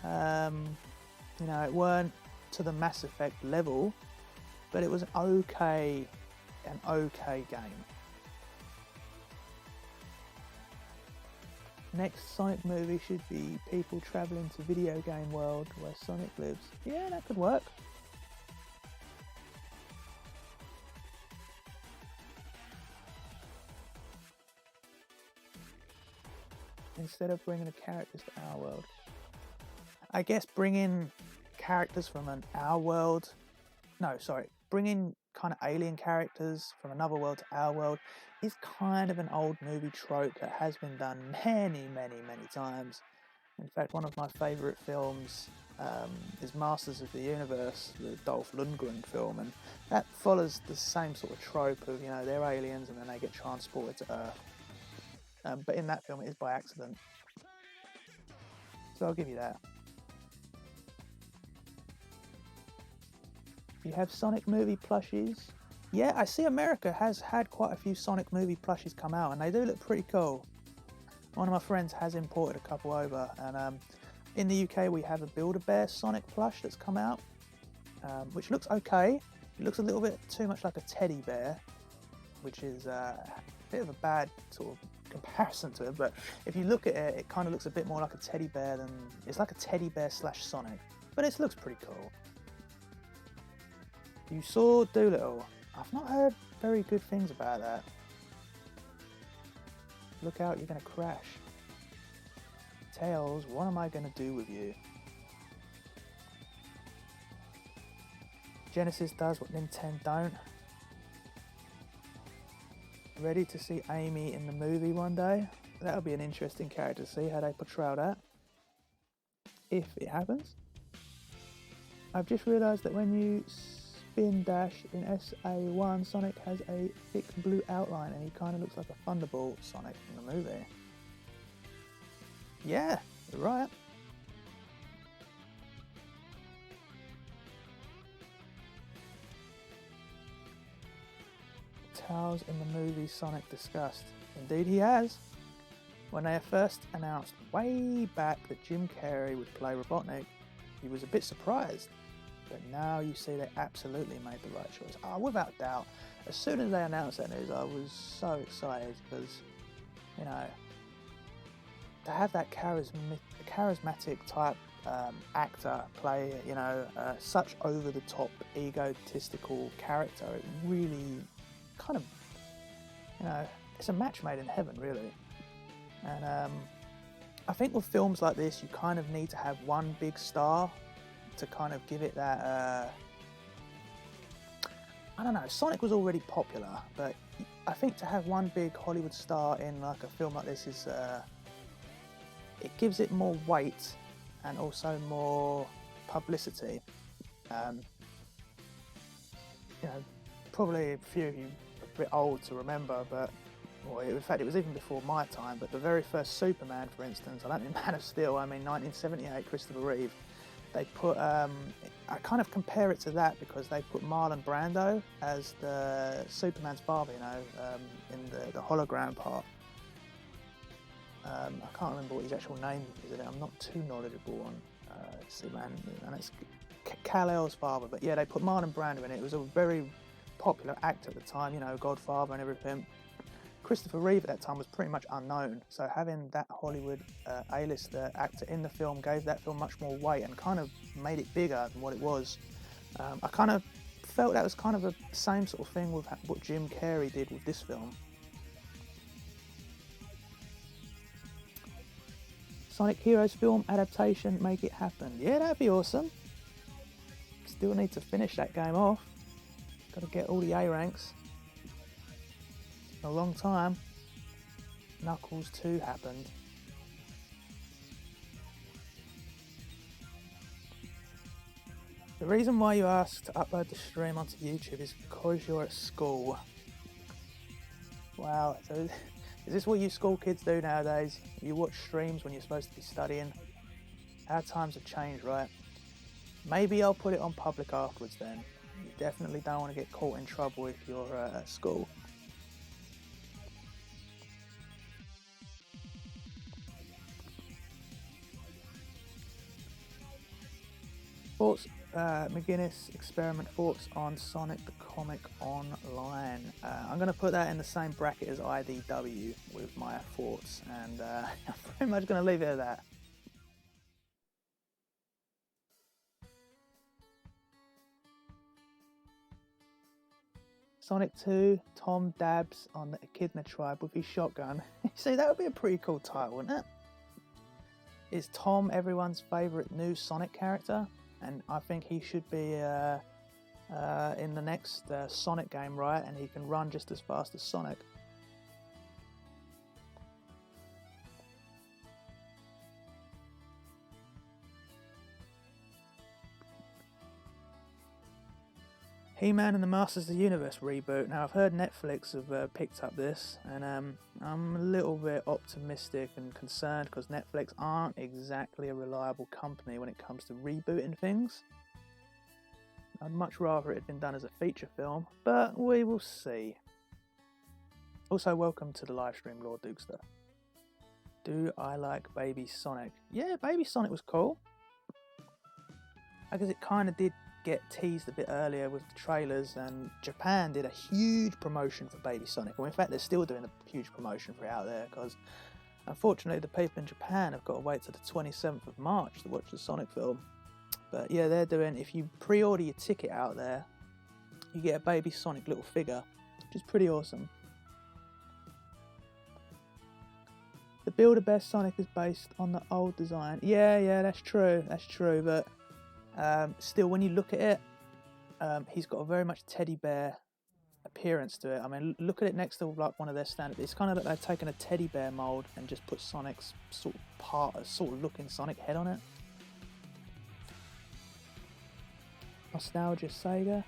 [SPEAKER 1] you know, it weren't to the Mass Effect level, but it was an okay game. Next Sonic movie should be people travelling to video game world where Sonic lives. Yeah, that could work. Instead of bringing the characters to our world. I guess bringing characters from our world, bringing kind of alien characters from another world to our world is kind of an old movie trope that has been done many times. In fact, one of my favourite films is Masters of the Universe, the Dolph Lundgren film, and that follows the same sort of trope of, you know, they're aliens and then they get transported to Earth. But in that film it is by accident. So I'll give you that. You have Sonic movie plushies. Yeah, I see America has had quite a few Sonic movie plushies come out and they do look pretty cool. One of my friends has imported a couple over, and in the UK we have a Build-A-Bear Sonic plush that's come out, which looks okay. It looks a little bit too much like a teddy bear, which is a bit of a bad sort of comparison to it, but if you look at it, it kind of looks a bit more like a teddy bear than... It's like a teddy bear slash Sonic, but it looks pretty cool. You saw Doolittle. I've not heard very good things about that. Look out, you're going to crash. Tails, what am I going to do with you? Genesis does what Nintendo don't. Ready to see Amy in the movie one day? That'll be an interesting character to see how they portray that, if it happens. I've just realised that when you spin dash in SA1, Sonic has a thick blue outline and he kind of looks like a Thunderbolt Sonic in the movie. Yeah, you're right. Tails in the movie Sonic discussed. Indeed he has. When they first announced way back that Jim Carrey would play Robotnik, he was a bit surprised. But now you see they absolutely made the right choice. Without doubt. as soon as they announced that news, I was so excited because, you know, to have that charismatic type actor play, you know, such over-the-top, egotistical character, it really kind of, you know, it's a match made in heaven, really. And I think with films like this, you kind of need to have one big star to kind of give it that, I don't know, Sonic was already popular, but I think to have one big Hollywood star in like a film like this is, it gives it more weight and also more publicity. You know, probably a few of you are a bit old to remember, but, well, in fact, it was even before my time, but the very first Superman, for instance, I don't mean Man of Steel, I mean 1978, Christopher Reeve, they put, I kind of compare it to that because they put Marlon Brando as the Superman's father, you know, in the hologram part. I can't remember what his actual name is in it. I'm not too knowledgeable on Superman, and it's Kal-El's father. But yeah, they put Marlon Brando in it. It was a very popular actor at the time, you know, Godfather and everything. Christopher Reeve at that time was pretty much unknown, so having that Hollywood A-list actor in the film gave that film much more weight and kind of made it bigger than what it was. I kind of felt that was kind of the same sort of thing with what Jim Carrey did with this film. Sonic Heroes film adaptation, make it happen. Yeah, that'd be awesome. Still need to finish that game off. Got to get all the A ranks. A long time. Knuckles 2 happened. The reason why you asked to upload the stream onto YouTube is because you're at school. Wow, so is this what you school kids do nowadays? You watch streams when you're supposed to be studying? Our times have changed, right? Maybe I'll put it on public afterwards then. You definitely don't want to get caught in trouble if you're at school. Thoughts, McGuinness experiment thoughts on Sonic the Comic Online. I'm going to put that in the same bracket as IDW with my thoughts, and I'm pretty much going to leave it at that. Sonic 2, Tom dabs on the Echidna tribe with his shotgun. See, that would be a pretty cool title, wouldn't it? Is Tom everyone's favourite new Sonic character? And I think he should be in the next Sonic game, right? And he can run just as fast as Sonic. He-Man and the Masters of the Universe reboot. Now, I've heard Netflix have picked up this, and I'm a little bit optimistic and concerned because Netflix aren't exactly a reliable company when it comes to rebooting things. I'd much rather it had been done as a feature film, but we will see. Also, welcome to the live stream, Lord Dukester. Do I like Baby Sonic? Yeah, Baby Sonic was cool. I guess it kind of did get teased a bit earlier with the trailers, and Japan did a huge promotion for Baby Sonic. Well, in fact, they're still doing a huge promotion for it out there because unfortunately the people in Japan have got to wait till the 27th of March to watch the Sonic film. But yeah, they're doing, if you pre-order your ticket out there, you get a Baby Sonic little figure, which is pretty awesome. The Build-A-Bear Sonic is based on the old design. Yeah, that's true, but still, when you look at it, he's got a very much teddy bear appearance to it. I mean, look at it next to like one of their standard. It's kind of like they've taken a teddy bear mold and just put Sonic's sort of looking Sonic head on it. Nostalgia Sega.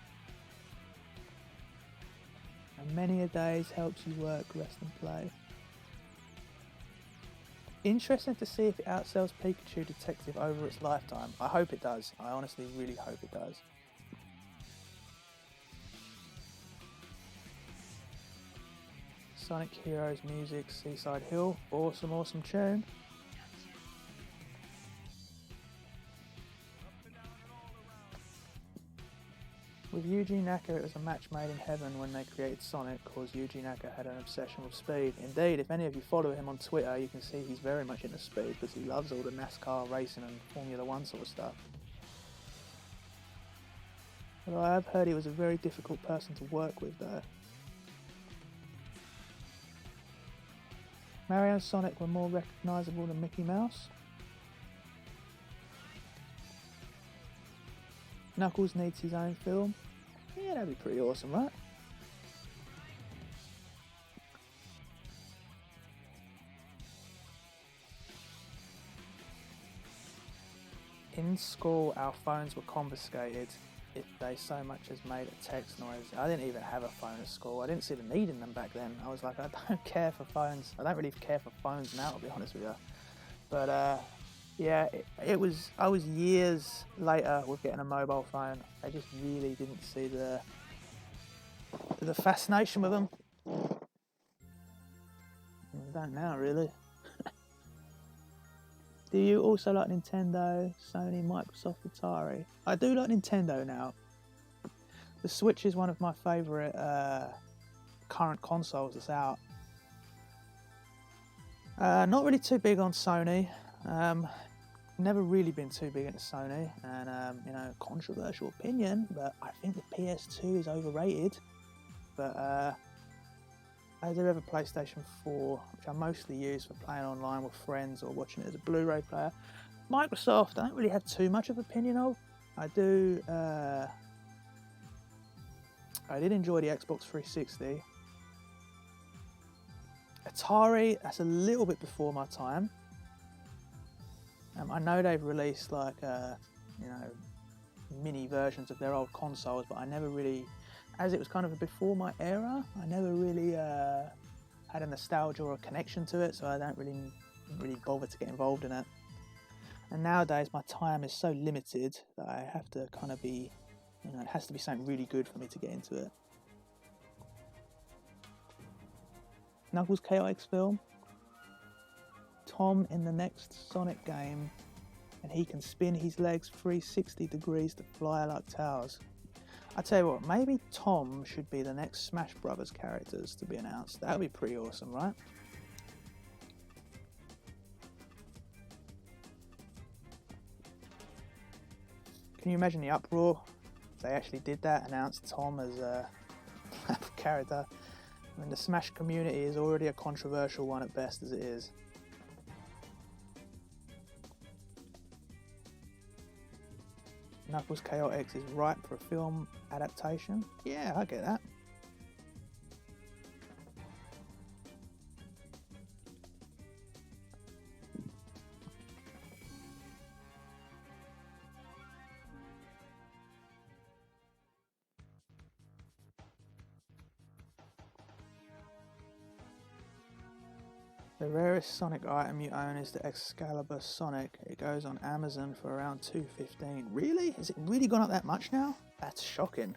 [SPEAKER 1] And many a days helps you work, rest and play. Interesting to see if it outsells Pikachu Detective over its lifetime. I hope it does. I honestly really hope it does. Sonic Heroes music, Seaside Hill. Awesome tune. With Yuji Naka, it was a match made in heaven when they created Sonic, cause Yuji Naka had an obsession with speed. Indeed, if any of you follow him on Twitter, you can see he's very much into speed because he loves all the NASCAR racing and Formula 1 sort of stuff. But I have heard he was a very difficult person to work with though. Mario and Sonic were more recognisable than Mickey Mouse. Knuckles needs his own film. Yeah, that'd be pretty awesome, right? In school, our phones were confiscated if they so much as made a text noise. I didn't even have a phone at school. I didn't see the need in them back then. I was like, I don't care for phones. I don't really care for phones now, to be honest with you. But yeah, I was years later with getting a mobile phone. I just really didn't see the fascination with them. I don't now, really. Do you also like Nintendo, Sony, Microsoft, Atari? I do like Nintendo now. The Switch is one of my favourite current consoles that's out. Not really too big on Sony. Never really been too big into Sony, and you know, controversial opinion, but I think the PS2 is overrated. But I do have a PlayStation 4, which I mostly use for playing online with friends or watching it as a Blu-ray player. Microsoft, I don't really have too much of an opinion of. I did enjoy the Xbox 360. Atari, that's a little bit before my time. I know they've released like you know, mini versions of their old consoles, but I never really, as it was kind of before my era, I never really had a nostalgia or a connection to it, so I don't really bother to get involved in it. And nowadays my time is so limited that I have to kind of be, you know, it has to be something really good for me to get into it. Knuckles' chaotic film. Tom in the next Sonic game, and he can spin his legs 360 degrees to fly like towers. I tell you what, maybe Tom should be the next Smash Brothers characters to be announced. That would be pretty awesome, right? Can you imagine the uproar if they actually did that, announced Tom as a character? I mean, the Smash community is already a controversial one at best as it is. Knuckles Chaotix is ripe for a film adaptation. Yeah, I get that. The rarest Sonic item you own is the Excalibur Sonic. It goes on Amazon for around $2.15. Really? Has it really gone up that much now? That's shocking.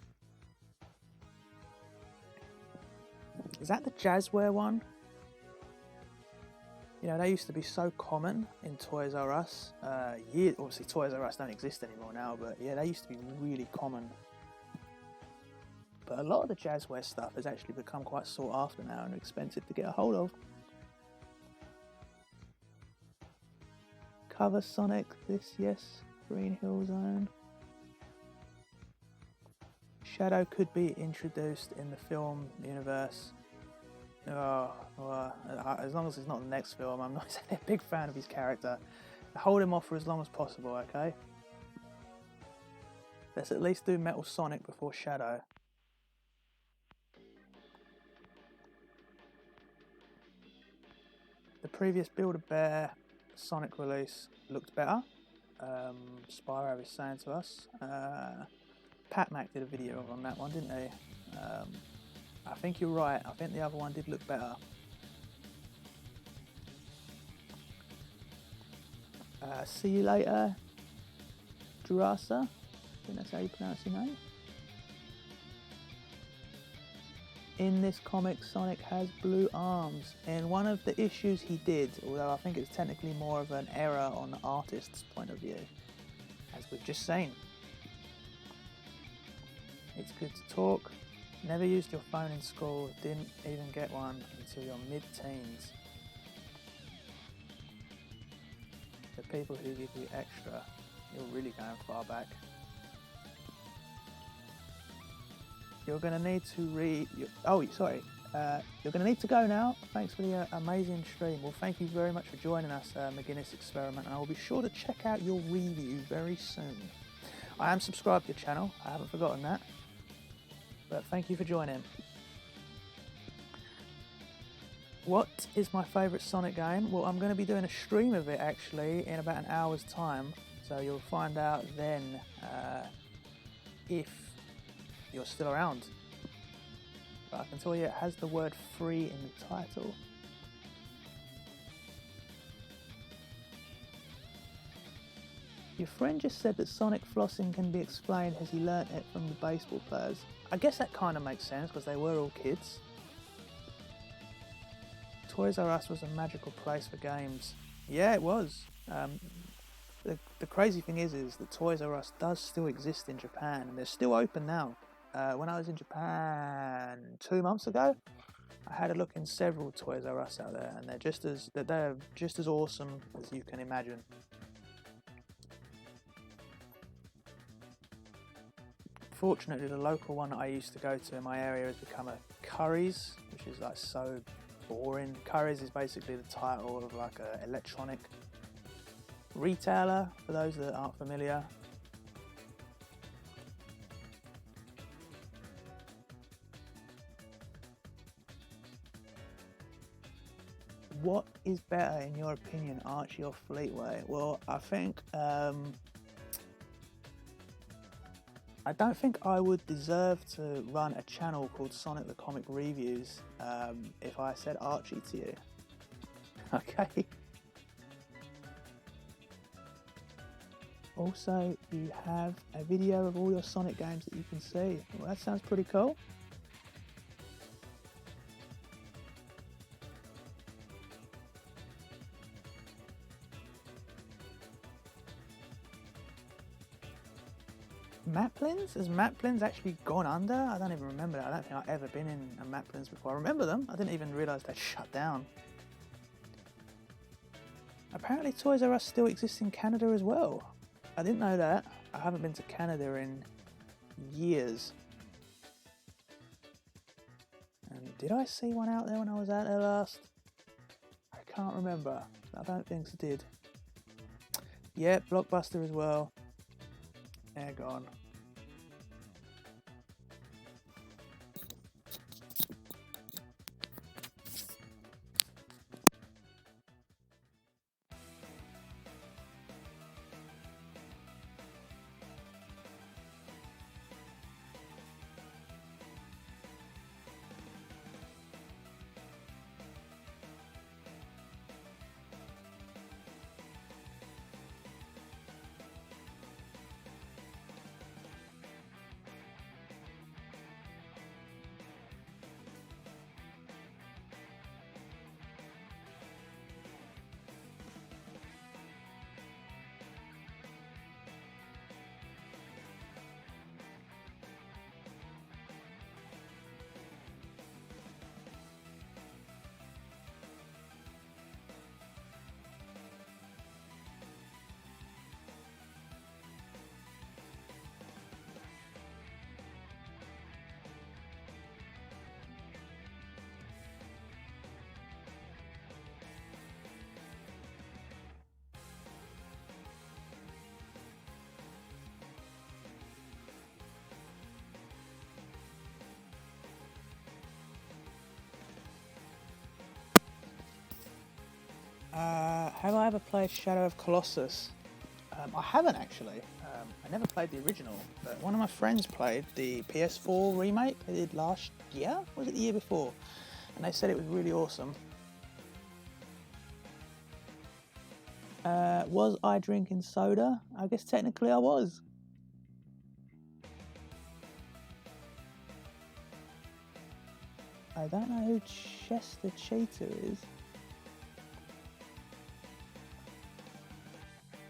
[SPEAKER 1] Is that the Jazzware one? You know, they used to be so common in Toys R Us. Obviously Toys R Us don't exist anymore now, but yeah, they used to be really common. But a lot of the Jazzware stuff has actually become quite sought after now and expensive to get a hold of. Cover Sonic, this, yes, Green Hill Zone. Shadow could be introduced in the film universe. Oh, well, as long as it's not the next film, I'm not a big fan of his character. Hold him off for as long as possible, okay? Let's at least do Metal Sonic before Shadow. The previous Build-A-Bear Sonic release looked better. Spyro is saying to us. Pat Mac did a video on that one, didn't he? I think you're right. I think the other one did look better. See you later, Jurasa. I think that's how you pronounce your name. In this comic, Sonic has blue arms. In one of the issues he did, although I think it's technically more of an error on the artist's point of view, as we've just seen. It's good to talk. Never used your phone in school, didn't even get one until your mid-teens. The people who give you extra, you're really going far back. You're going to need to you're going to need to go now. Thanks for the amazing stream. Well, thank you very much for joining us, McGuinness Experiment, and I will be sure to check out your review very soon. I am subscribed to your channel, I haven't forgotten that. But thank you for joining. What is my favourite Sonic game? Well, I'm going to be doing a stream of it actually in about an hour's time, so you'll find out then if you're still around. But I can tell you it has the word free in the title. Your friend just said that Sonic flossing can be explained as he learnt it from the baseball players. I guess that kind of makes sense because they were all kids. Toys R Us was a magical place for games. Yeah, it was. The crazy thing is that Toys R Us does still exist in Japan, and they're still open now. When I was in Japan 2 months ago, I had a look in several Toys R Us out there, and they're just as awesome as you can imagine. Fortunately, the local one that I used to go to in my area has become a Curry's, which is like so boring. Curry's is basically the title of like an electronic retailer, for those that aren't familiar. What is better in your opinion, Archie or Fleetway? Well, I think I don't think I would deserve to run a channel called Sonic the Comic Reviews if I said Archie to you. Okay. Also, you have a video of all your Sonic games that you can see. Well, that sounds pretty cool. Maplins? Has Maplins actually gone under? I don't even remember that. I don't think I've ever been in a Maplins before. I remember them. I didn't even realise they'd shut down. Apparently Toys R Us still exists in Canada as well. I didn't know that. I haven't been to Canada in years. And did I see one out there when I was out there last? I can't remember. I don't think I did. Yeah, Blockbuster as well. They're gone. Have I ever played Shadow of Colossus? I haven't actually. I never played the original, but one of my friends played the PS4 remake they did last year? Or was it the year before? And they said it was really awesome. Was I drinking soda? I guess technically I was. I don't know who Chester Cheetah is.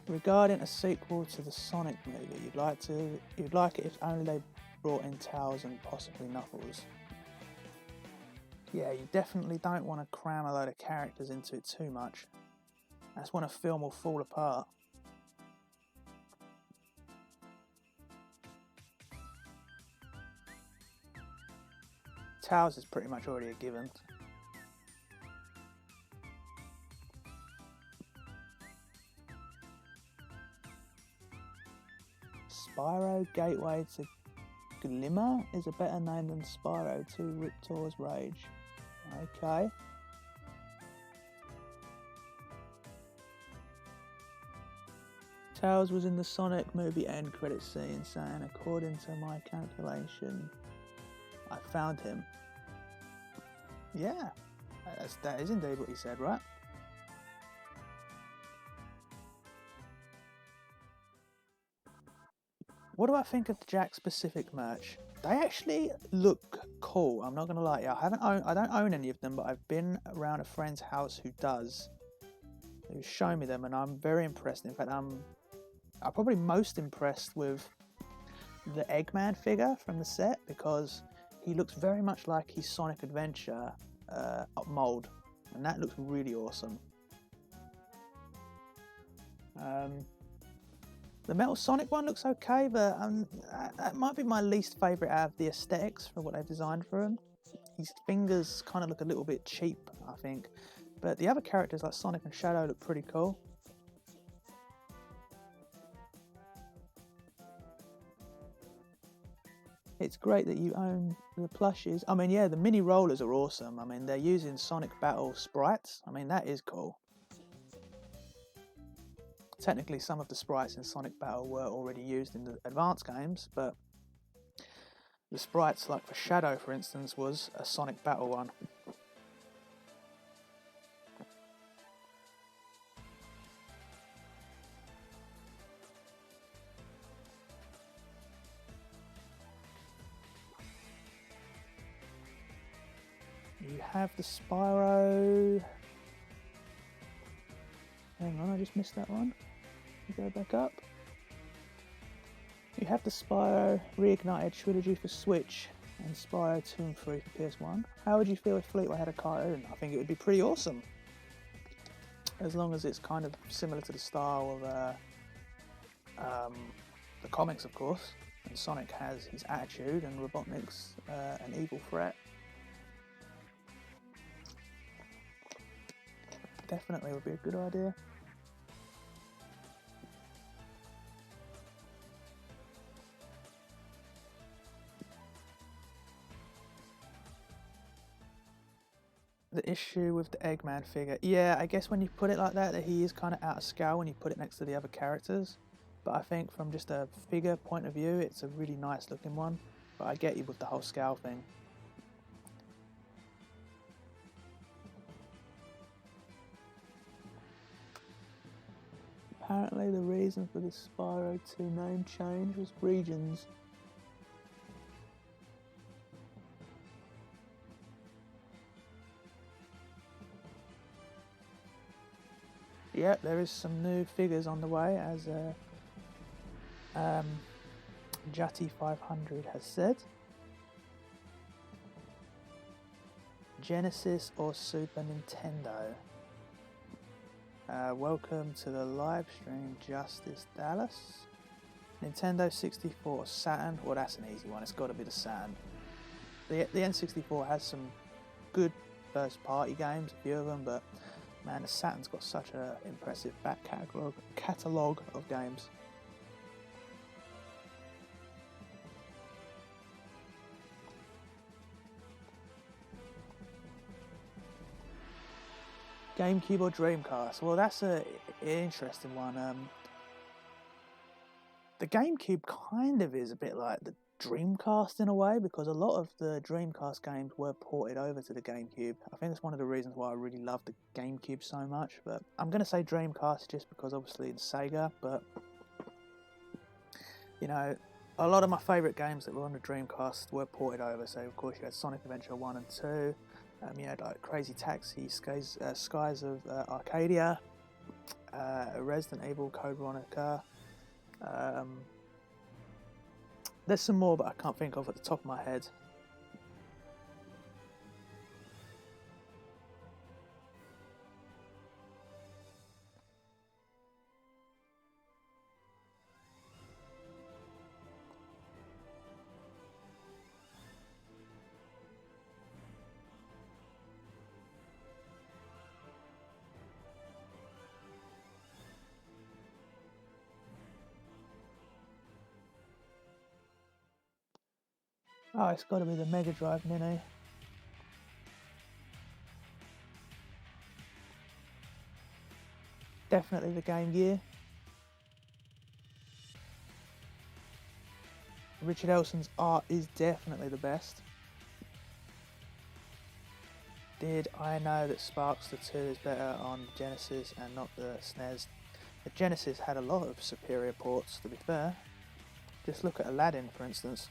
[SPEAKER 1] Regarding a sequel to the Sonic movie, you'd like it if only they brought in Tails and possibly Knuckles. Yeah, you definitely don't want to cram a load of characters into it too much. That's when a film will fall apart. Tails is pretty much already a given. Spyro Gateway to Glimmer is a better name than Spyro to Riptor's Rage. Okay. Tails was in the Sonic movie end credit scene saying, according to my calculation, I found him. Yeah, that is indeed what he said, right? What do I think of the Jack specific merch? They actually look cool. I'm not gonna lie. I don't own any of them, but I've been around a friend's house who does. Who's shown me them, and I'm very impressed. In fact, I'm probably most impressed with the Eggman figure from the set because he looks very much like his Sonic Adventure mold, and that looks really awesome. The Metal Sonic one looks okay, but that might be my least favourite out of the aesthetics for what they've designed for him. His fingers kind of look a little bit cheap, I think, but the other characters like Sonic and Shadow look pretty cool. It's great that you own the plushies. I mean, yeah, the mini rollers are awesome. I mean, they're using Sonic Battle sprites. I mean, that is cool. Technically, some of the sprites in Sonic Battle were already used in the advanced games, but the sprites, like for Shadow, for instance, was a Sonic Battle one. You have the Spyro. Hang on, I just missed that one. Go back up. You have the Spyro Reignited trilogy for Switch and Spyro 2 and 3 for PS1. How would you feel if Fleetway had a cartoon? I think it would be pretty awesome. As long as it's kind of similar to the style of the comics, of course. And Sonic has his attitude and Robotnik's an evil threat. Definitely would be a good idea. The issue with the Eggman figure, yeah, I guess when you put it like that he is kind of out of scale when you put it next to the other characters. But I think from just a figure point of view, it's a really nice looking one. But I get you with the whole scale thing. Apparently the reason for the Spyro 2 name change was regions. Yep, there is some new figures on the way, as Jutty 500 has said. Genesis or Super Nintendo? Welcome to the live stream, Justice Dallas. Nintendo 64, Saturn. Well, that's an easy one. It's got to be the Saturn. The N64 has some good first-party games, a few of them, but man, the Saturn's got such an impressive back catalogue of games. GameCube or Dreamcast? Well, that's an interesting one. The GameCube kind of is a bit like the Dreamcast in a way, because a lot of the Dreamcast games were ported over to the GameCube. I think that's one of the reasons why I really love the GameCube so much, but I'm going to say Dreamcast just because obviously it's Sega, but you know, a lot of my favourite games that were on the Dreamcast were ported over. So of course you had Sonic Adventure 1 and 2, you had like Crazy Taxi, Skies of Arcadia, Resident Evil, Code Veronica, There's some more, but I can't think of at the top of my head. Oh, it's got to be the Mega Drive Mini. Definitely the Game Gear. Richard Elson's art is definitely the best. Did I know that Sparkster 2 is better on Genesis and not the SNES? The Genesis had a lot of superior ports, to be fair. Just look at Aladdin, for instance.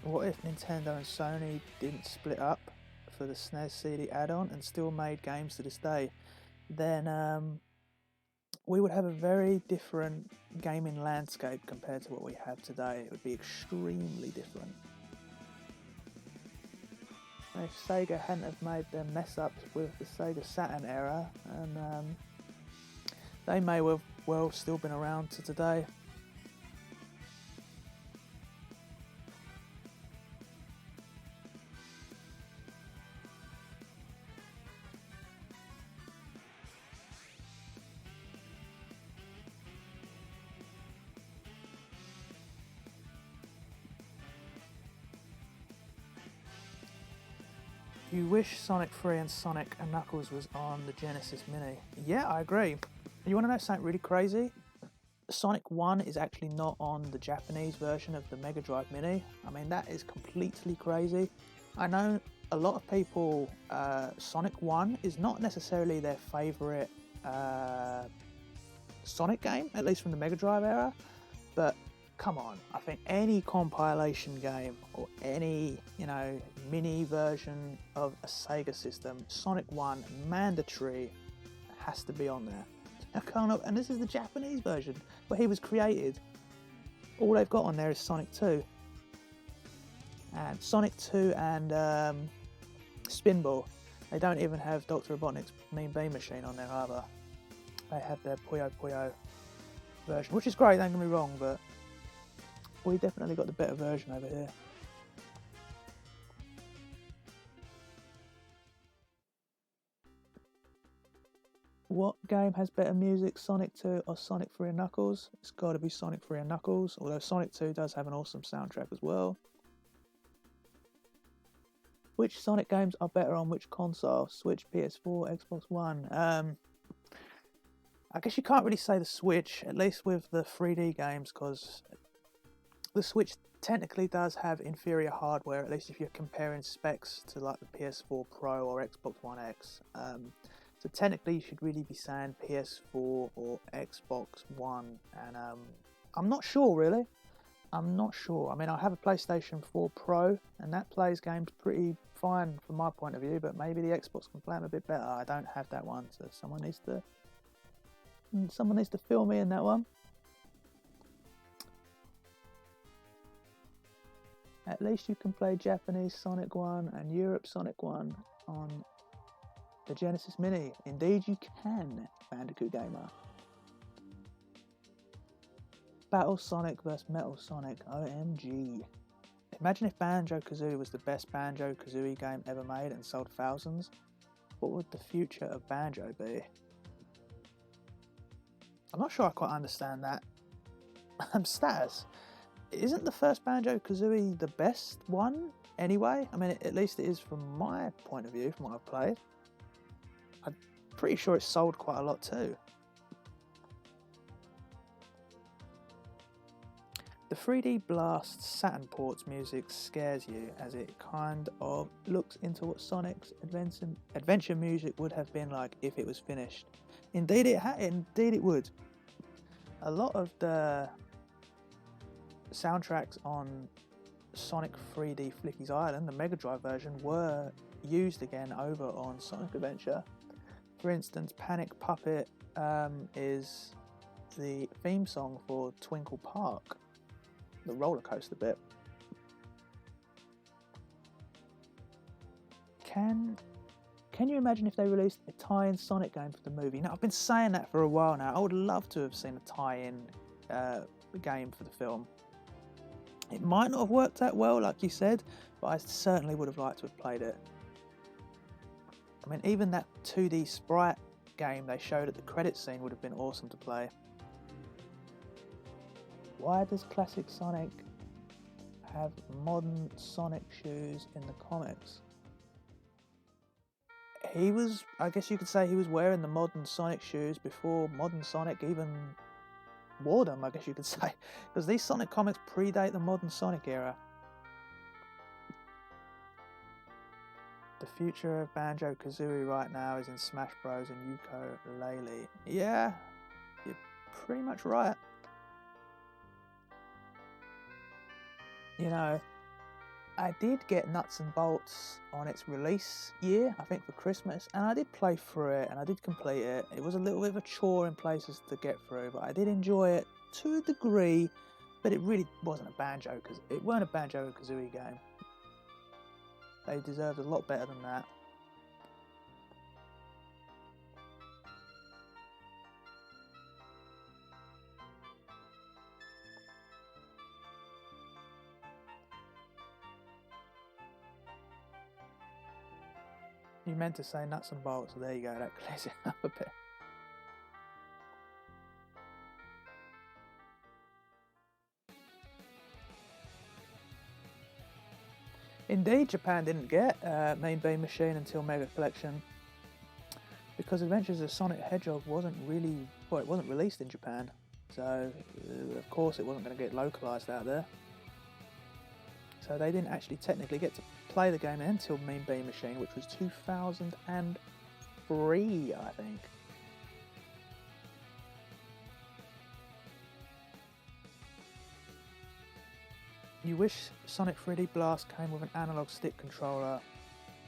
[SPEAKER 1] What if Nintendo and Sony didn't split up for the SNES CD add-on and still made games to this day? Then we would have a very different gaming landscape compared to what we have today. It would be extremely different. If Sega hadn't have made their mess ups with the Sega Saturn era, and they may well still been around to today. You wish Sonic 3 and Sonic and Knuckles was on the Genesis Mini. Yeah, I agree. You want to know something really crazy? Sonic 1 is actually not on the Japanese version of the Mega Drive Mini. I mean, that is completely crazy. I know a lot of people, Sonic 1 is not necessarily their favourite Sonic game, at least from the Mega Drive era, but come on, I think any compilation game or any, mini version of a Sega system, Sonic 1 mandatory has to be on there. I can't, and this is the Japanese version where he was created. All they've got on there is Sonic 2. And Sonic 2 and Spinball. They don't even have Dr. Robotnik's Mean Bean Machine on there either. They have their Puyo Puyo version, which is great, don't get me wrong, but we definitely got the better version over here. What game has better music, Sonic 2 or Sonic 3 and Knuckles? It's got to be Sonic 3 and Knuckles, although Sonic 2 does have an awesome soundtrack as well. Which Sonic games are better on which console? Switch, PS4, Xbox One? I guess you can't really say the Switch, at least with the 3D games, because the Switch technically does have inferior hardware, at least if you're comparing specs to like the PS4 Pro or Xbox One X. So technically you should really be saying PS4 or Xbox One, and I'm not sure really. I'm not sure. I mean, I have a PlayStation 4 Pro and that plays games pretty fine from my point of view, but maybe the Xbox can play them a bit better. I don't have that one, so someone needs to fill me in that one. At least you can play Japanese Sonic 1 and Europe Sonic 1 on the Genesis Mini. Indeed you can, Bandicoot Gamer. Battle Sonic vs Metal Sonic, OMG. Imagine if Banjo-Kazooie was the best Banjo-Kazooie game ever made and sold thousands. What would the future of Banjo be? I'm not sure I quite understand that. Status. Isn't the first Banjo-Kazooie the best one anyway? I mean, at least it is from my point of view, from what I've played. I'm pretty sure it sold quite a lot too. The 3D Blast Saturn ports music scares you, as it kind of looks into what Sonic's adventure music would have been like if it was finished. Indeed it would. A lot of the soundtracks on Sonic 3D Flicky's Island, the Mega Drive version, were used again over on Sonic Adventure. For instance, Panic Puppet is the theme song for Twinkle Park, the roller coaster bit. Can you imagine if they released a tie-in Sonic game for the movie? Now, I've been saying that for a while now. I would love to have seen a tie-in game for the film. It might not have worked out well, like you said, but I certainly would have liked to have played it. I mean, even that 2D sprite game they showed at the credits scene would have been awesome to play. Why does classic Sonic have modern Sonic shoes in the comics? He was, I guess you could say he was wearing the modern Sonic shoes before modern Sonic even wore them, I guess you could say, because these Sonic comics predate the modern Sonic era. The future of Banjo-Kazooie right now is in Smash Bros and Ukulele. Yeah, you're pretty much right. You know, I did get Nuts and Bolts on its release year, I think for Christmas, and I did play through it and I did complete it. It was a little bit of a chore in places to get through, but I did enjoy it to a degree, but it really wasn't a it weren't a Banjo-Kazooie game. They deserved a lot better than that. You meant to say Nuts and Bolts, so there you go, that clears it up a bit. Indeed, Japan didn't get Mean Bean Machine until Mega Collection, because Adventures of Sonic Hedgehog wasn't released in Japan, so of course it wasn't going to get localised out there. So they didn't actually technically get to play the game until Mean Bean Machine, which was 2003, I think. You wish Sonic 3D Blast came with an analog stick controller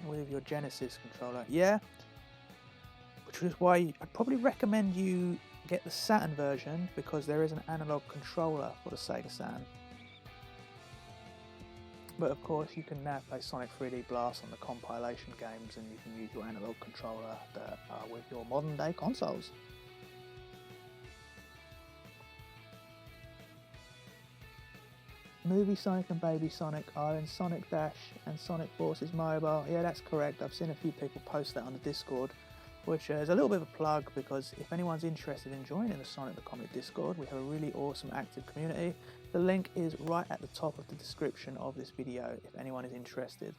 [SPEAKER 1] with your Genesis controller. Yeah, which is why I'd probably recommend you get the Saturn version, because there is an analog controller for the Sega Saturn. But of course you can now play Sonic 3D Blast on the compilation games, and you can use your analog controller that are with your modern day consoles. Movie Sonic and Baby Sonic are in Sonic Dash and Sonic Forces Mobile. Yeah, that's correct. I've seen a few people post that on the Discord, which is a little bit of a plug, because if anyone's interested in joining the Sonic the Comic Discord, we have a really awesome active community. The link is right at the top of the description of this video if anyone is interested.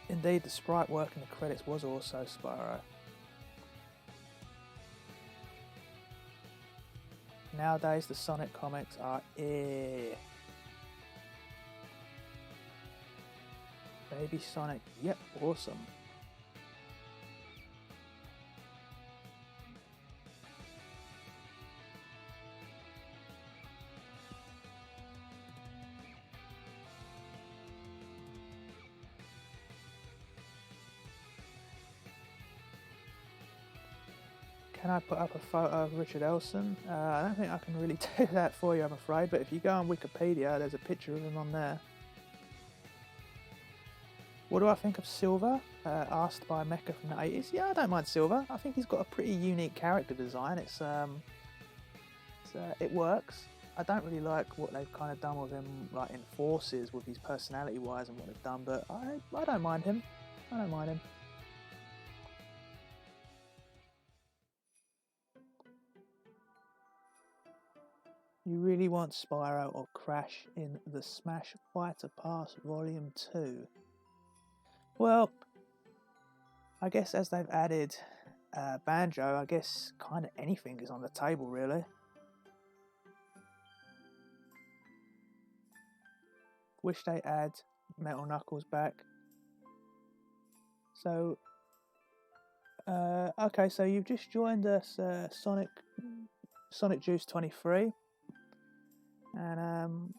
[SPEAKER 1] Indeed, the sprite work in the credits was also Spyro. Nowadays, the Sonic comics are Baby Sonic, yep, awesome. Can I put up a photo of Richard Elson? I don't think I can really do that for you, I'm afraid, but if you go on Wikipedia, there's a picture of him on there. What do I think of Silver? Asked by Mecha from the 80s. Yeah, I don't mind Silver. I think he's got a pretty unique character design. It works. I don't really like what they've kind of done with him, like in Forces, with his personality-wise and what they've done, but I don't mind him. I don't mind him. You really want Spyro or Crash in the Smash Fighter Pass Volume 2? Well, I guess as they've added Banjo, I guess kind of anything is on the table, really. Wish they add Metal Knuckles back. So, okay, so you've just joined us, Sonic Sonic Juice 23. And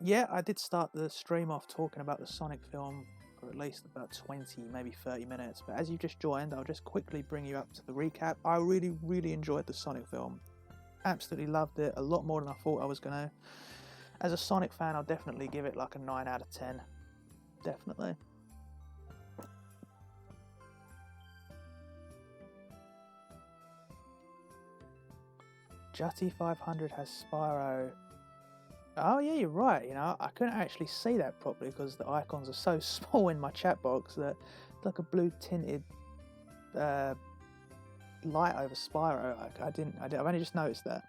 [SPEAKER 1] yeah, I did start the stream off talking about the Sonic film for at least about 20, maybe 30 minutes. But as you just joined, I'll just quickly bring you up to the recap. I really enjoyed the Sonic film. Absolutely loved it, a lot more than I thought I was going to. As a Sonic fan, I'll definitely give it like a 9 out of 10. Definitely. Jutty 500 has Spyro. Oh yeah, you're right. You know, I couldn't actually see that properly because the icons are so small in my chat box that it's like a blue tinted light over Spyro. I've only just noticed that.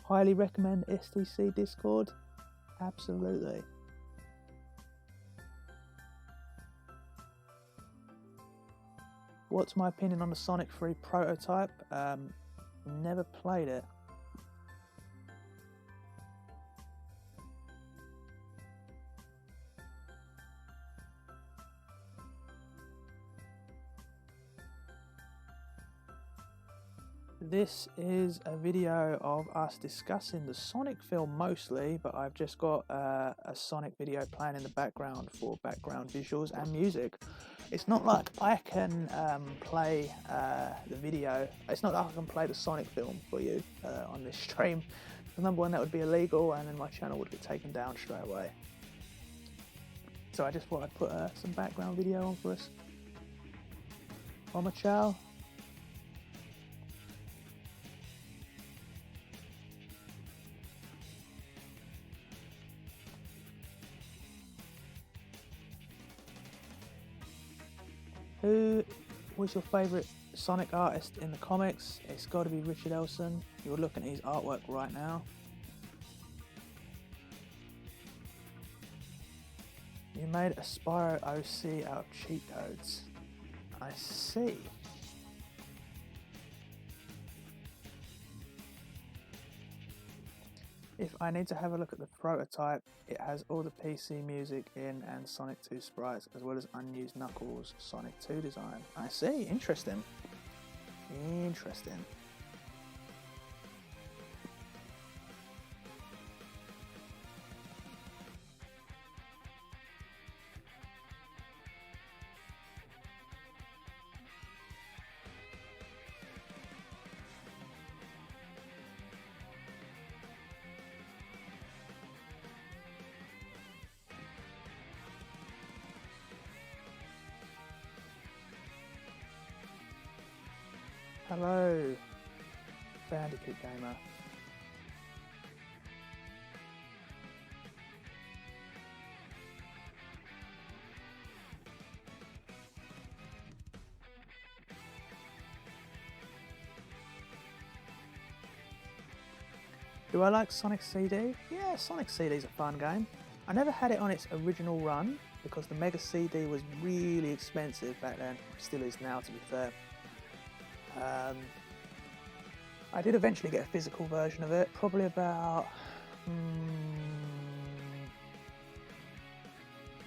[SPEAKER 1] Highly recommend STC Discord. Absolutely. What's my opinion on the Sonic 3 prototype? Never played it. This is a video of us discussing the Sonic film mostly, but I've just got a Sonic video playing in the background for background visuals and music. It's not like I can play the video. It's not like I can play the Sonic film for you on this stream. For number one, that would be illegal, and then my channel would get taken down straight away. So I just thought I'd put some background video on for us. Oma Chow. Who was your favourite Sonic artist in the comics? It's got to be Richard Elson. You're looking at his artwork right now. You made a Spyro OC out of cheat codes. I see. If I need to have a look at the prototype, it has all the PC music in and Sonic 2 sprites, as well as unused Knuckles Sonic 2 design. I see, interesting. Interesting. Hello, Bandicoot Gamer. Do I like Sonic CD? Yeah, Sonic CD is a fun game. I never had it on its original run because the Mega CD was really expensive back then. Still is now, to be fair. I did eventually get a physical version of it, probably about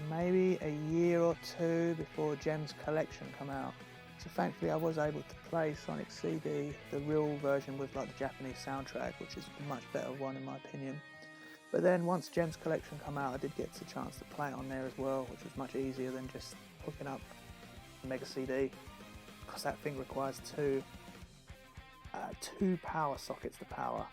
[SPEAKER 1] maybe a year or two before Gem's Collection come out. So thankfully I was able to play Sonic CD, the real version with like the Japanese soundtrack, which is a much better one in my opinion. But then once Gem's Collection come out, I did get the chance to play it on there as well, which was much easier than just hooking up the Mega CD, because that thing requires two power sockets to power.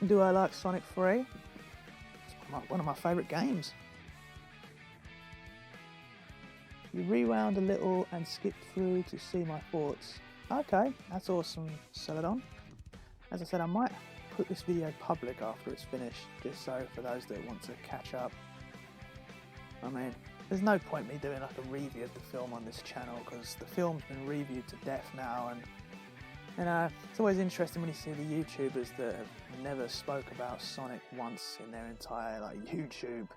[SPEAKER 1] Do I like Sonic 3? It's one of my favourite games. You rewound a little and skipped through to see my thoughts. Okay, that's awesome, Celadon. As I said, I might put this video public after it's finished, just so for those that want to catch up. I mean, there's no point me doing like a review of the film on this channel, because the film's been reviewed to death now, and you know, it's always interesting when you see the YouTubers that have never spoke about Sonic once in their entire like YouTube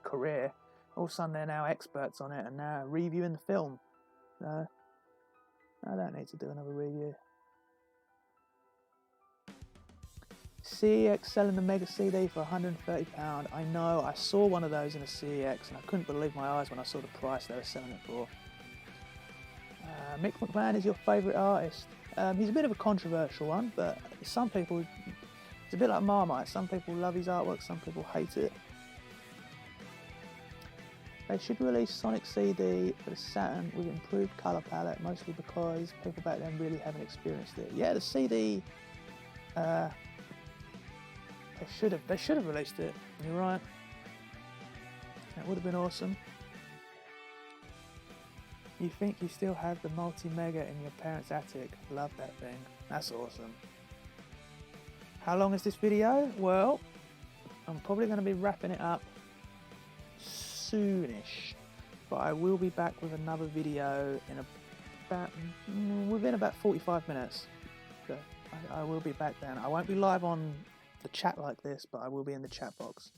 [SPEAKER 1] career, All of a sudden they're now experts on it and now reviewing the film. No, I don't need to do another review. CEX selling the Mega CD for £130. I know, I saw one of those in a CEX and I couldn't believe my eyes when I saw the price they were selling it for. Mick McMahon is your favourite artist. He's a bit of a controversial one, but some people, it's a bit like Marmite. Some people love his artwork, some people hate it. They should release Sonic CD for the Saturn with improved colour palette, mostly because people back then really haven't experienced it. Yeah, the CD, they should have released it. You're right. That would have been awesome. You think you still have the multi-mega in your parents' attic? Love that thing. That's awesome. How long is this video? Well, I'm probably going to be wrapping it up soonish, but I will be back with another video within about 45 minutes. So I will be back then. I won't be live on the chat like this, but I will be in the chat box.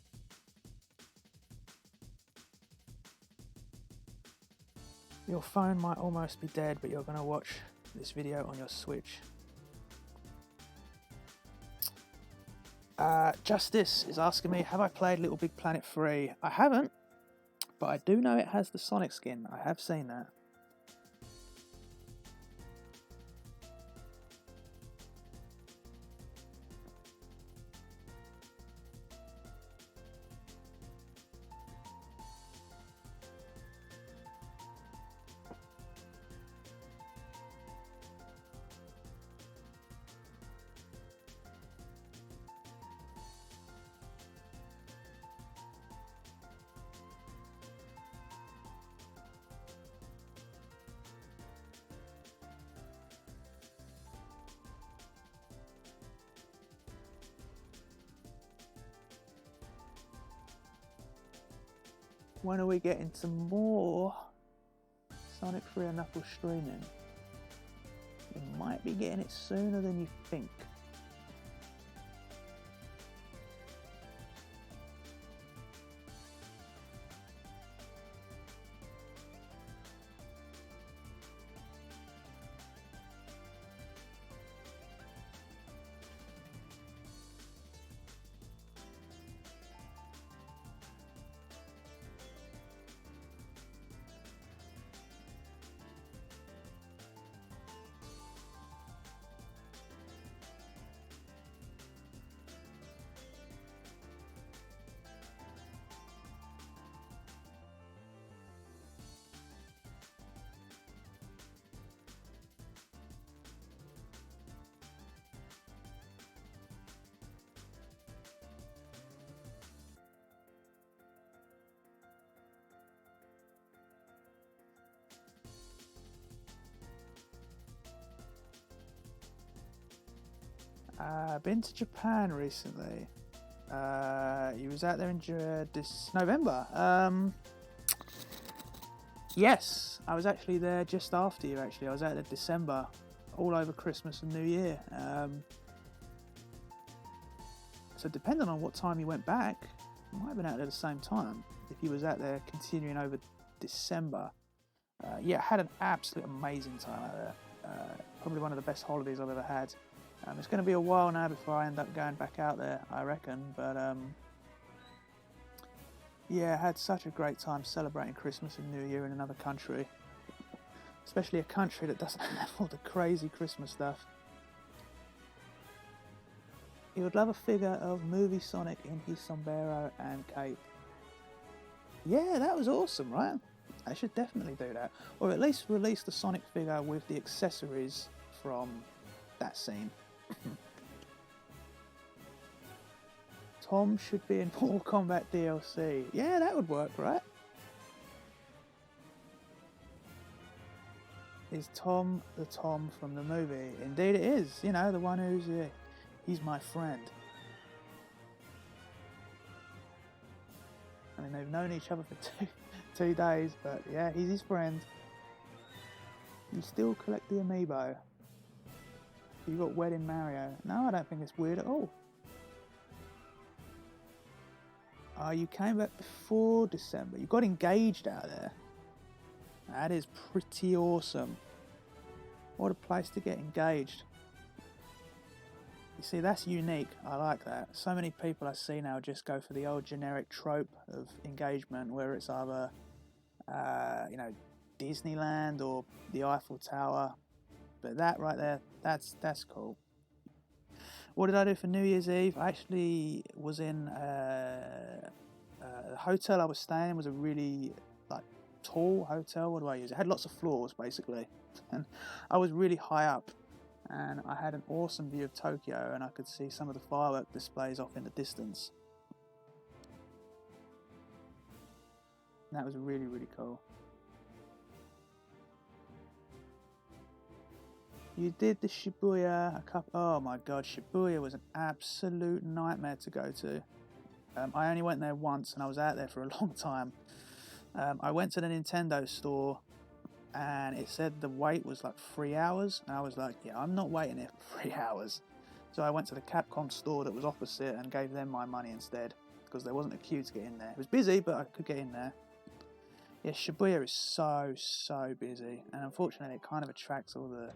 [SPEAKER 1] Your phone might almost be dead, but you're going to watch this video on your Switch. Justice is asking me, have I played Little Big Planet 3? I haven't, but I do know it has the Sonic skin. I have seen that. When are we getting some more Sonic 3 and Knuckles streaming? You might be getting it sooner than you think. I've been to Japan recently. You was out there in this November. Yes, I was actually there just after you. Actually, I was out there December, all over Christmas and New Year. So depending on what time you went back, you might have been out there at the same time. If you was out there continuing over December, yeah, I had an absolute amazing time out there. Probably one of the best holidays I've ever had. It's going to be a while now before I end up going back out there, I reckon, but yeah, I had such a great time celebrating Christmas and New Year in another country, especially a country that doesn't have all the crazy Christmas stuff. You would love a figure of movie Sonic in his sombrero and cape. Yeah, that was awesome, right? I should definitely do that, or at least release the Sonic figure with the accessories from that scene. Tom should be in Mortal Kombat DLC. Yeah, that would work, right? Is Tom the Tom from the movie? Indeed it is. You know, the one who's he's my friend. I mean, they've known each other for two days, but yeah, he's his friend. You still collect the amiibo. You got Wedding Mario. No, I don't think it's weird at all. Oh, you came back before December. You got engaged out there. That is pretty awesome. What a place to get engaged. You see, that's unique. I like that. So many people I see now just go for the old generic trope of engagement, where it's either, Disneyland or the Eiffel Tower. But that right there, that's cool. What did I do for New Year's Eve? I actually was in the hotel I was staying in was a really tall hotel. What do I use? It had lots of floors basically, and I was really high up, and I had an awesome view of Tokyo, and I could see some of the firework displays off in the distance. And that was really, really cool. You did the Shibuya a couple. Oh my god, Shibuya was an absolute nightmare to go to. I only went there once, and I was out there for a long time. I went to the Nintendo store, and it said the wait was like 3 hours, and I was like, yeah, I'm not waiting here for 3 hours. So I went to the Capcom store that was opposite and gave them my money instead, because there wasn't a queue to get in there. It was busy, but I could get in there. Yeah, Shibuya is so busy, and unfortunately it kind of attracts all the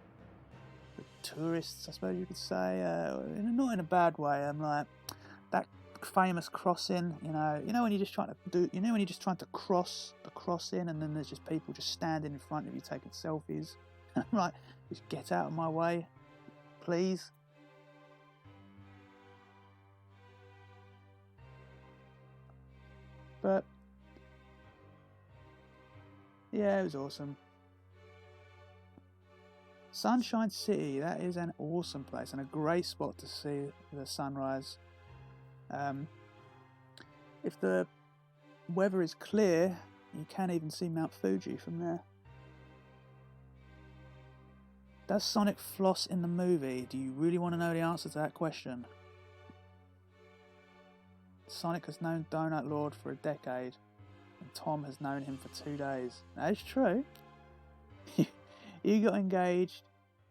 [SPEAKER 1] tourists, I suppose you could say, not in a bad way. I'm like, that famous crossing, you know when you're just trying to cross the crossing, and then there's just people just standing in front of you taking selfies. I'm like, just get out of my way, please. But yeah, it was awesome. Sunshine City, that is an awesome place and a great spot to see the sunrise. If the weather is clear, you can even see Mount Fuji from there. Does Sonic floss in the movie? Do you really want to know the answer to that question? Sonic has known Donut Lord for a decade, and Tom has known him for 2 days. That is true. You got engaged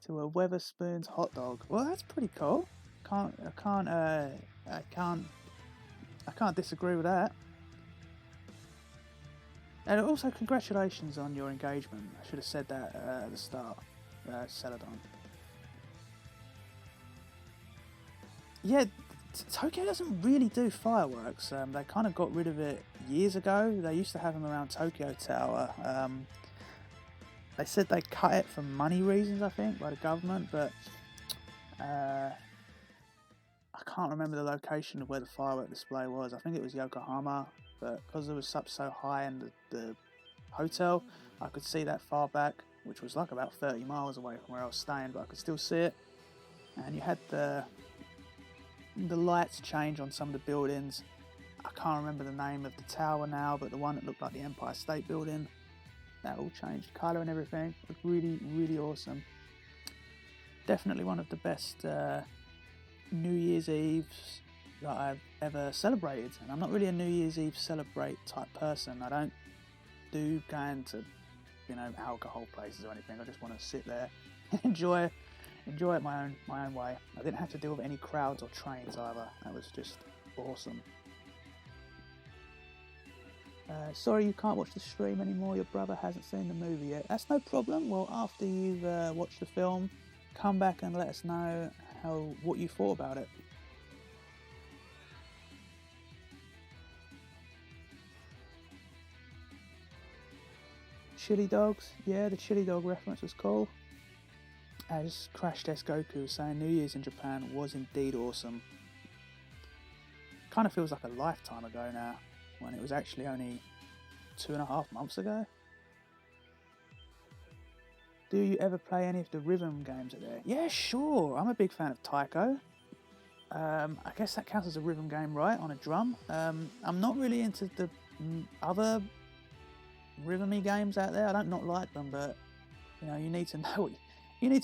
[SPEAKER 1] to a Weatherspoons hot dog. Well, that's pretty cool. I can't disagree with that. And also, congratulations on your engagement. I should have said that at the start. Celadon. Yeah, Tokyo doesn't really do fireworks. They kind of got rid of it years ago. They used to have them around Tokyo Tower. They said they cut it for money reasons, I think, by the government, but I can't remember the location of where the firework display was. I think it was Yokohama, but because it was up so high in the hotel, I could see that far back, which was like about 30 miles away from where I was staying, but I could still see it. And you had the lights change on some of the buildings. I can't remember the name of the tower now, but the one that looked like the Empire State Building, that all changed colour and everything. It was really, really awesome. Definitely one of the best New Year's Eves that I've ever celebrated. And I'm not really a New Year's Eve celebrate type person. I don't do going to, alcohol places or anything. I just want to sit there and enjoy it my own way. I didn't have to deal with any crowds or trains either. That was just awesome. Sorry you can't watch the stream anymore, your brother hasn't seen the movie yet. That's no problem. Well, after you've watched the film, come back and let us know what you thought about it. Chili dogs, yeah, the chili dog reference was cool. As Crash Test Goku was saying, New Year's in Japan was indeed awesome. Kind of feels like a lifetime ago now, when it was actually only 2.5 months ago. Do you ever play any of the rhythm games at there? Yeah, sure. I'm a big fan of Taiko. I guess that counts as a rhythm game, right? On a drum. I'm not really into the other rhythmy games out there. I don't not like them, but you need to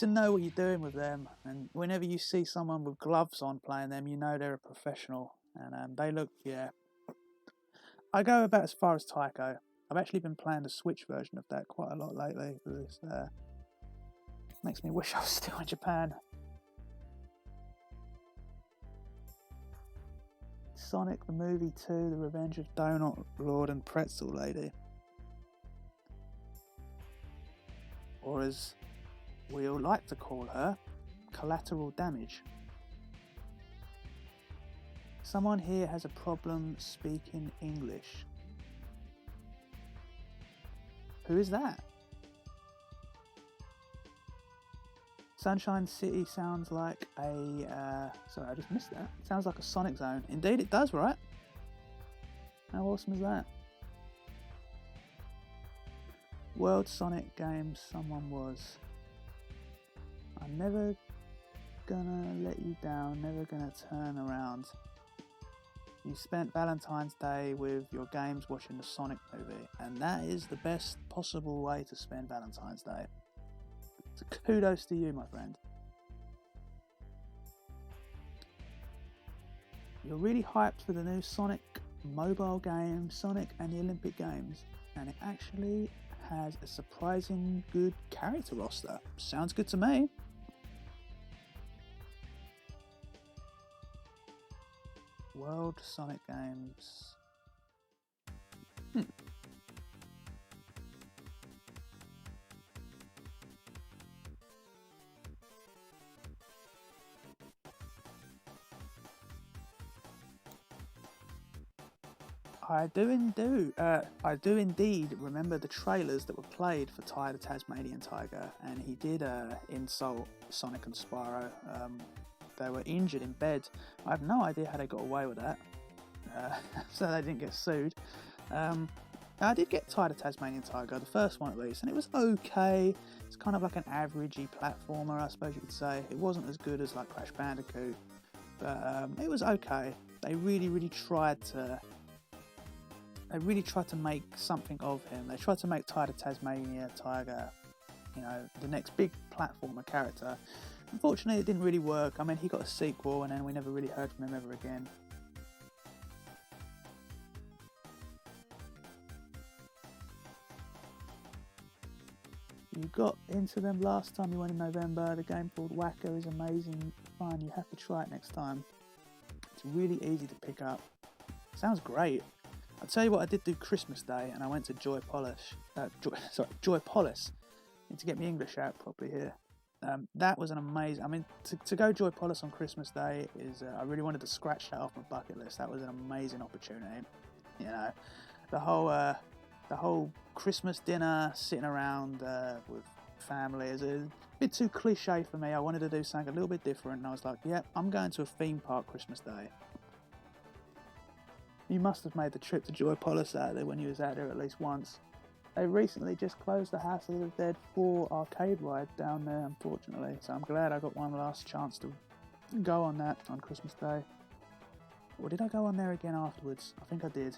[SPEAKER 1] know what you're doing with them. And whenever you see someone with gloves on playing them, you know they're a professional. And they look, yeah. I go about as far as Taiko. I've actually been playing the Switch version of that quite a lot lately. Because makes me wish I was still in Japan. Sonic the Movie 2, The Revenge of Donut Lord and Pretzel Lady. Or as we all like to call her, Collateral Damage. Someone here has a problem speaking English. Who is that? Sunshine City sounds like a... sorry, I just missed that. It sounds like a Sonic Zone. Indeed it does, right? How awesome is that? World Sonic games someone was. I'm never gonna let you down, never gonna turn around. You spent Valentine's Day with your games watching the Sonic movie, and that is the best possible way to spend Valentine's Day. So kudos to you, my friend. You're really hyped for the new Sonic mobile game, Sonic and the Olympic Games, and it actually has a surprising good character roster. Sounds good to me. World Sonic Games. I do indeed remember the trailers that were played for Ty the Tasmanian Tiger, and he did insult Sonic and Spyro. They were injured in bed. I have no idea how they got away with that, so they didn't get sued. I did get Ty the Tasmanian Tiger, the first one at least, and it was okay. It's kind of like an averagey platformer, I suppose you could say. It wasn't as good as like Crash Bandicoot, but it was okay. They really tried to make something of him. They tried to make Ty the Tasmanian Tiger, you know, the next big platformer character. Unfortunately, it didn't really work. I mean, he got a sequel, and then we never really heard from him ever again. You got into them last time you went in November. The game called Wacko is amazing fun. You have to try it next time. It's really easy to pick up. Sounds great. I'll tell you what I did do Christmas Day, and I went to Joypolis. Joypolis. Need to get my English out properly here. That was an amazing... I mean, to go Joypolis on Christmas Day is... I really wanted to scratch that off my bucket list. That was an amazing opportunity. You know, the whole Christmas dinner, sitting around with family is a bit too cliche for me. I wanted to do something a little bit different, and I was like, yeah, I'm going to a theme park Christmas Day. You must have made the trip to Joypolis out there when you was out there at least once. They recently just closed the House of the Dead 4 arcade ride down there, unfortunately, so I'm glad I got one last chance to go on that on Christmas Day. Or did I go on there again afterwards? I think I did.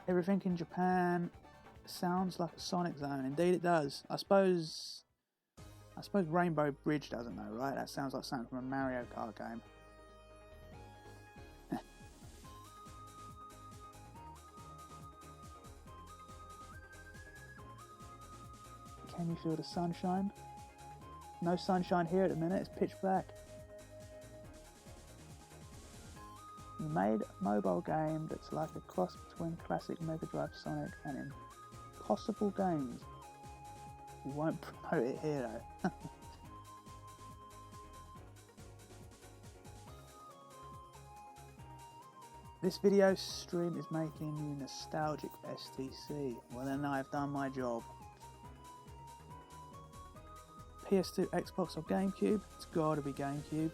[SPEAKER 1] Everything in Japan sounds like a Sonic Zone. Indeed it does. I suppose Rainbow Bridge doesn't though, right? That sounds like something from a Mario Kart game. Can you feel the sunshine? No sunshine here at the minute, it's pitch black. You made a mobile game that's like a cross between classic Mega Drive Sonic and Impossible Games. You won't promote it here though. This video stream is making you nostalgic STC. Well then I've done my job. PS2, Xbox or GameCube? It's gotta be GameCube.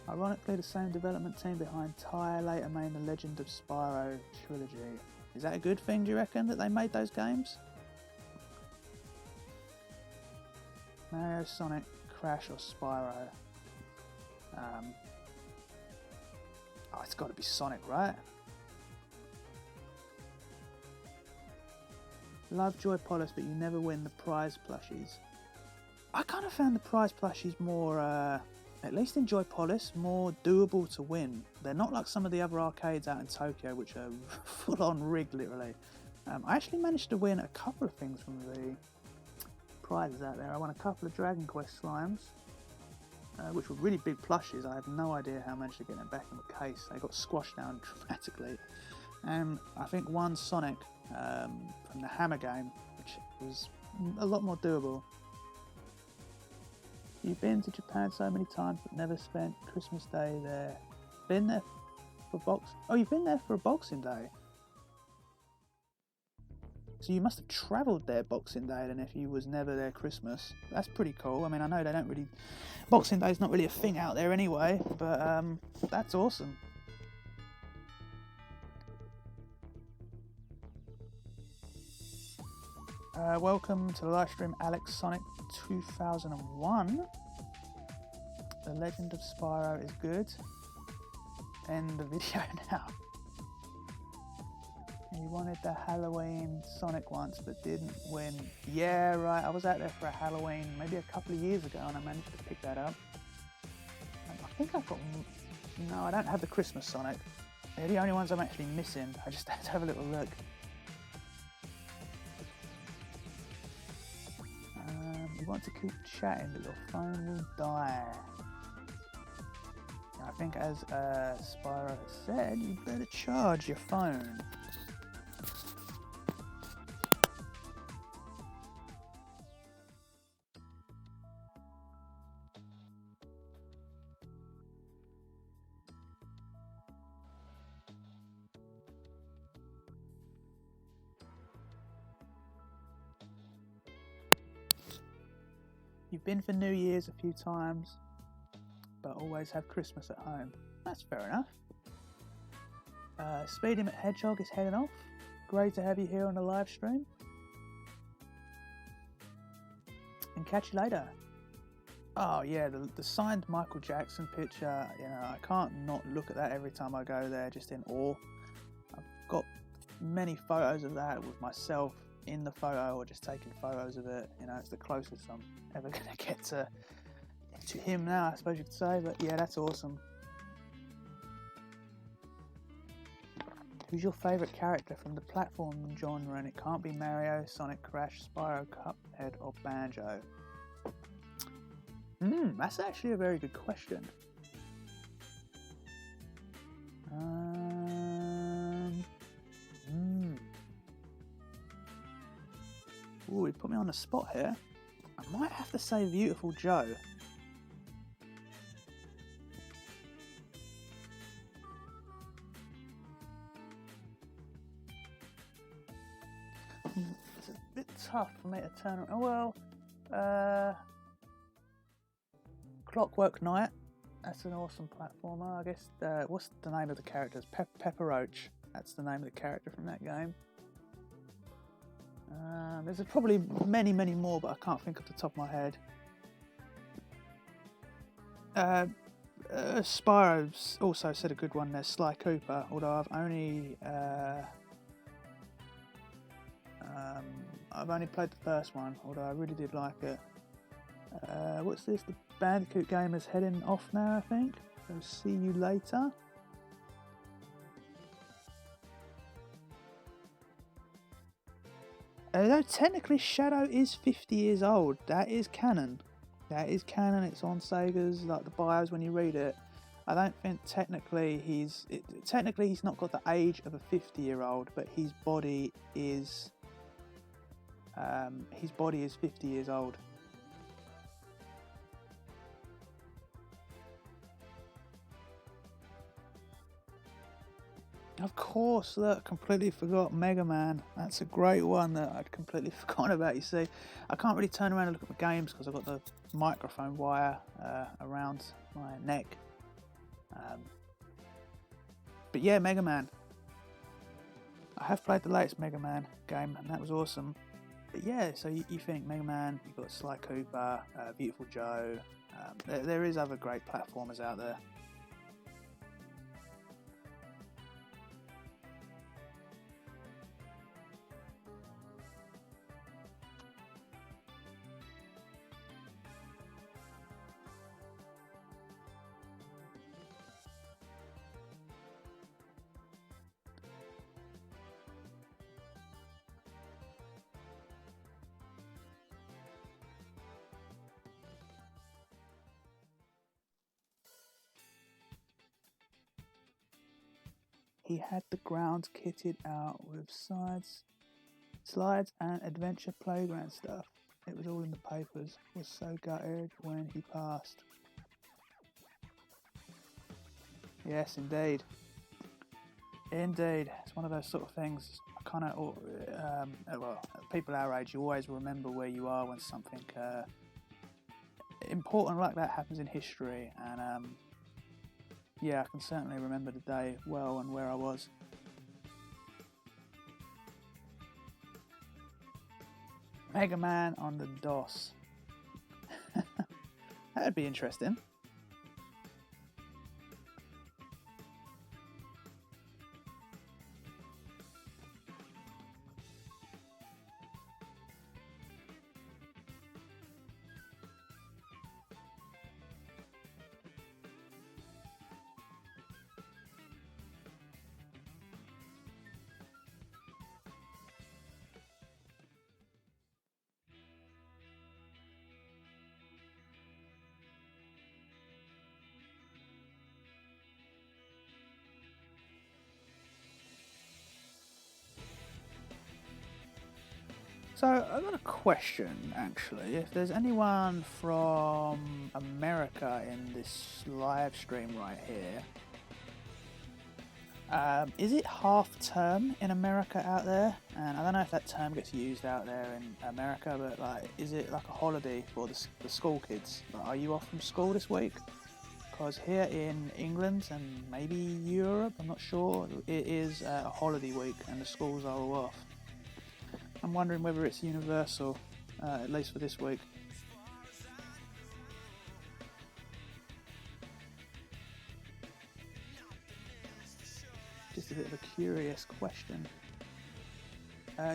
[SPEAKER 1] Ironically, the same development team behind Ty later made the Legend of Spyro trilogy. Is that a good thing, do you reckon, that they made those games? Mario, Sonic, Crash or Spyro? Oh, it's got to be Sonic, right? Love Joypolis, but you never win the prize plushies. I kind of found the prize plushies more, at least in Joypolis, more doable to win. They're not like some of the other arcades out in Tokyo, which are full on rigged, literally. I actually managed to win a couple of things from the prizes out there. I won a couple of Dragon Quest slimes, which were really big plushes. I have no idea how I managed to get them back in the case. They got squashed down dramatically. And I think one Sonic from the Hammer game, which was a lot more doable. You've been to Japan so many times but never spent Christmas Day there. Been there for you've been there for a Boxing Day. So you must have travelled there Boxing Day then if you was never there Christmas. That's pretty cool. I mean, I know they don't really... Boxing Day's not really a thing out there anyway, but that's awesome. Welcome to the live stream, Alex Sonic 2001. The Legend of Spyro is good. End the video now. You wanted the Halloween Sonic once but didn't win. Yeah, right, I was out there for a Halloween maybe a couple of years ago and I managed to pick that up. I think I've got... No, I don't have the Christmas Sonic. They're the only ones I'm actually missing. I just had to have a little look. You want to keep chatting but your phone will die. I think as Spyro said, you better charge your phone. You've been for New Year's a few times, but always have Christmas at home. That's fair enough. Speed Limit Hedgehog is heading off. Great to have you here on the live stream. And catch you later. Oh yeah, the signed Michael Jackson picture, you know, I can't not look at that every time I go there, just in awe. I've got many photos of that with myself in the photo or just taking photos of it. You know, it's the closest I'm ever going to get to him now, I suppose you could say, but yeah, that's awesome. Who's your favourite character from the platform genre? And it can't be Mario, Sonic, Crash, Spyro, Cuphead or Banjo. That's actually a very good question. Ooh, he put me on the spot here. I might have to say Beautiful Joe. It's a bit tough for me to turn around. Oh well, Clockwork Knight. That's an awesome platformer. I guess, what's the name of the characters? Pepper Roach. That's the name of the character from that game. There's probably many more, but I can't think off the top of my head. Spyro's also said a good one there, Sly Cooper, although I've only played the first one, although I really did like it. What's this? The Bandicoot game is heading off now, I think. So see you later. Although technically Shadow is 50 years old, that is canon. That is canon, it's on Sega's, like the bios when you read it. I don't think technically he's not got the age of a 50-year-old, but his body is 50 years old. Of course, look, completely forgot Mega Man. That's a great one that I'd completely forgotten about. You see, I can't really turn around and look at my games because I've got the microphone wire around my neck. But yeah, Mega Man. I have played the latest Mega Man game and that was awesome. But yeah, so you think Mega Man, you've got Sly Cooper, Beautiful Joe. There is other great platformers out there. he had the grounds kitted out with slides and adventure playground stuff. It was all in the papers. Was so gutted when he passed. Yes, indeed. Indeed. It's one of those sort of things. I kind of, well, people our age, you always remember where you are when something important like that happens in history. And yeah, I can certainly remember the day well and where I was. Mega Man on the DOS. That'd be interesting. So I've got a question, actually. If there's anyone from America in this live stream right here, is it half term in America out there? And I don't know if that term gets used out there in America, but like, is it like a holiday for the school kids? Like, are you off from school this week? Because here in England and maybe Europe, I'm not sure, it is a holiday week and the schools are all off. I'm wondering whether it's universal, at least for this week. Just a bit of a curious question.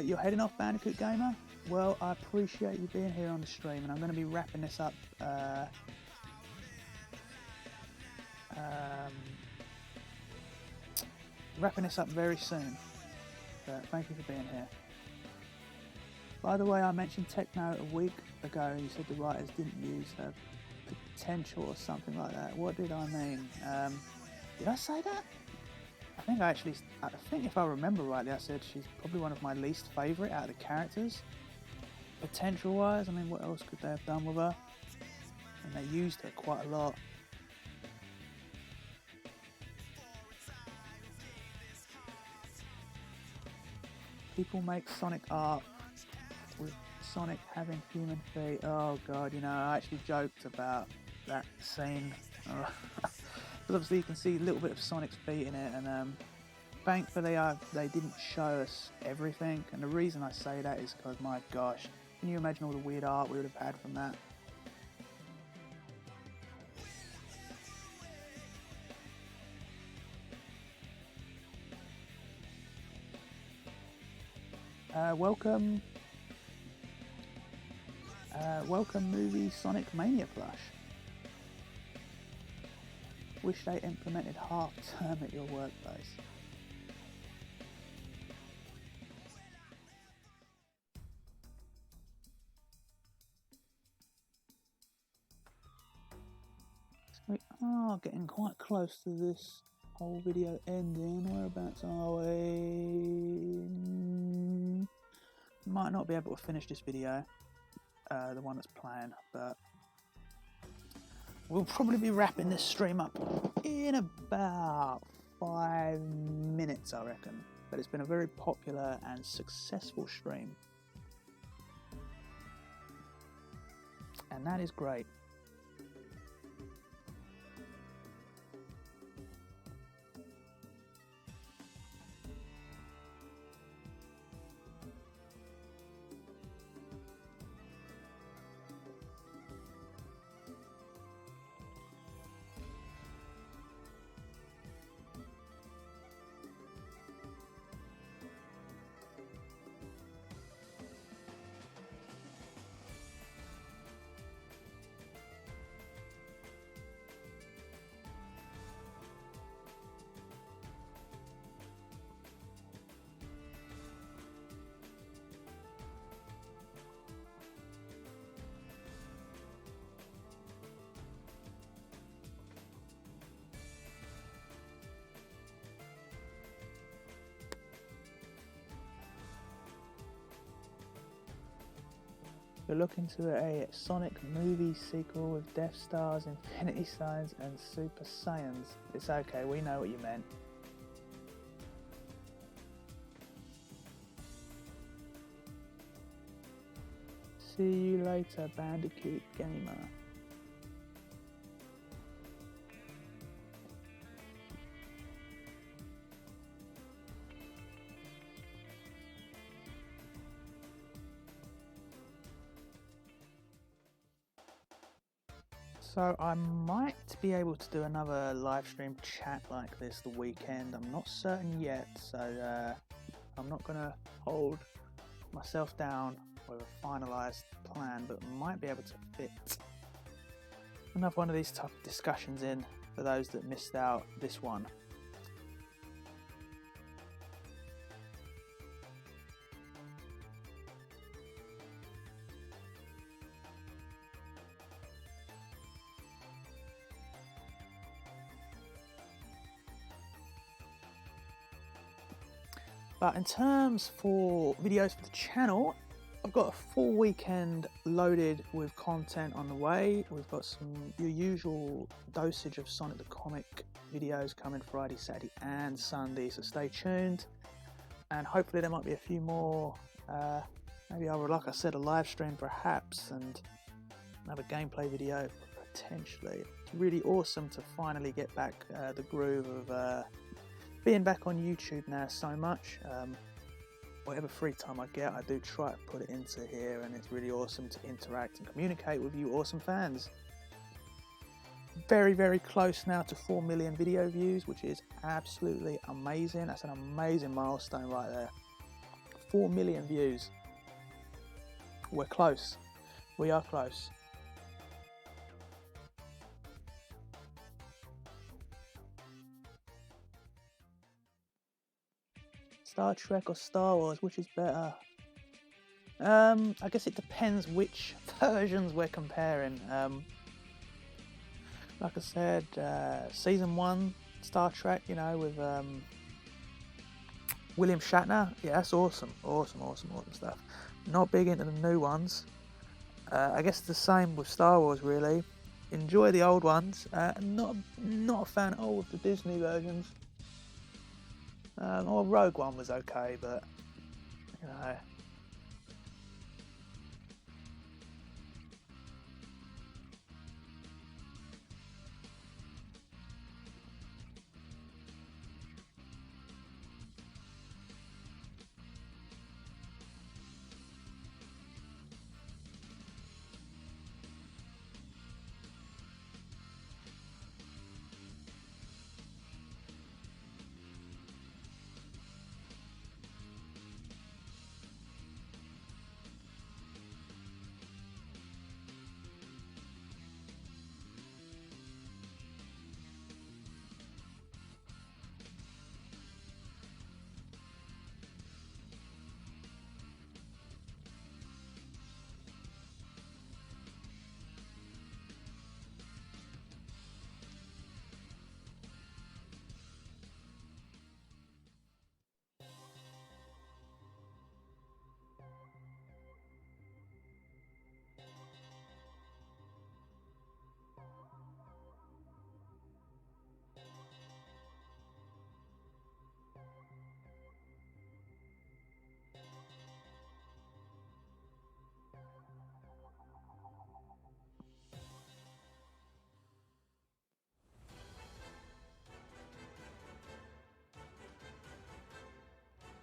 [SPEAKER 1] You're heading off, Bandicoot Gamer? Well, I appreciate you being here on the stream, and I'm going to be wrapping this up very soon. But thank you for being here. By the way, I mentioned techno a week ago. You said the writers didn't use her potential or something like that. What did I mean? Did I say that? I think if I remember rightly, I said she's probably one of my least favourite out of the characters. Potential-wise, I mean, what else could they have done with her? And they used her quite a lot. People make Sonic art with Sonic having human feet. Oh god, you know, I actually joked about that scene. Because obviously you can see a little bit of Sonic's feet in it, and thankfully they didn't show us everything. And the reason I say that is because, my gosh, can you imagine all the weird art we would have had from that? Welcome movie Sonic Mania plush. Wish they implemented half term at your workplace. We are getting quite close to this whole video ending. Whereabouts are we? Might not be able to finish this video, the one that's playing, but we'll probably be wrapping this stream up in about 5 minutes, I reckon. But it's been a very popular and successful stream, and that is great. You're looking to a Sonic movie sequel with Death Stars, Infinity Stones and Super Saiyans. It's okay, we know what you meant. See you later, Bandicoot Gamer. So I might be able to do another live stream chat like this the weekend. I'm not certain yet, so I'm not going to hold myself down with a finalised plan, but might be able to fit another one of these type of discussions in for those that missed out this one. But in terms for videos for the channel, I've got a full weekend loaded with content on the way. We've got your usual dosage of Sonic the Comic videos coming Friday, Saturday and Sunday, so stay tuned. And hopefully there might be a few more, maybe like I said, a live stream perhaps, and another gameplay video potentially. It's really awesome to finally get back the groove of being back on YouTube now so much. Whatever free time I get, I do try to put it into here, and it's really awesome to interact and communicate with you awesome fans. Very, very close now to 4 million video views, which is absolutely amazing. That's an amazing milestone right there. 4 million views. We're close. We are close. Star Trek or Star Wars, which is better? I guess it depends which versions we're comparing. Like I said, season 1 Star Trek, you know, with William Shatner, yeah, that's awesome stuff. Not big into the new ones. I guess the same with Star Wars, really. Enjoy the old ones. Not a fan of all of the Disney versions. Or Rogue One was okay, but you know.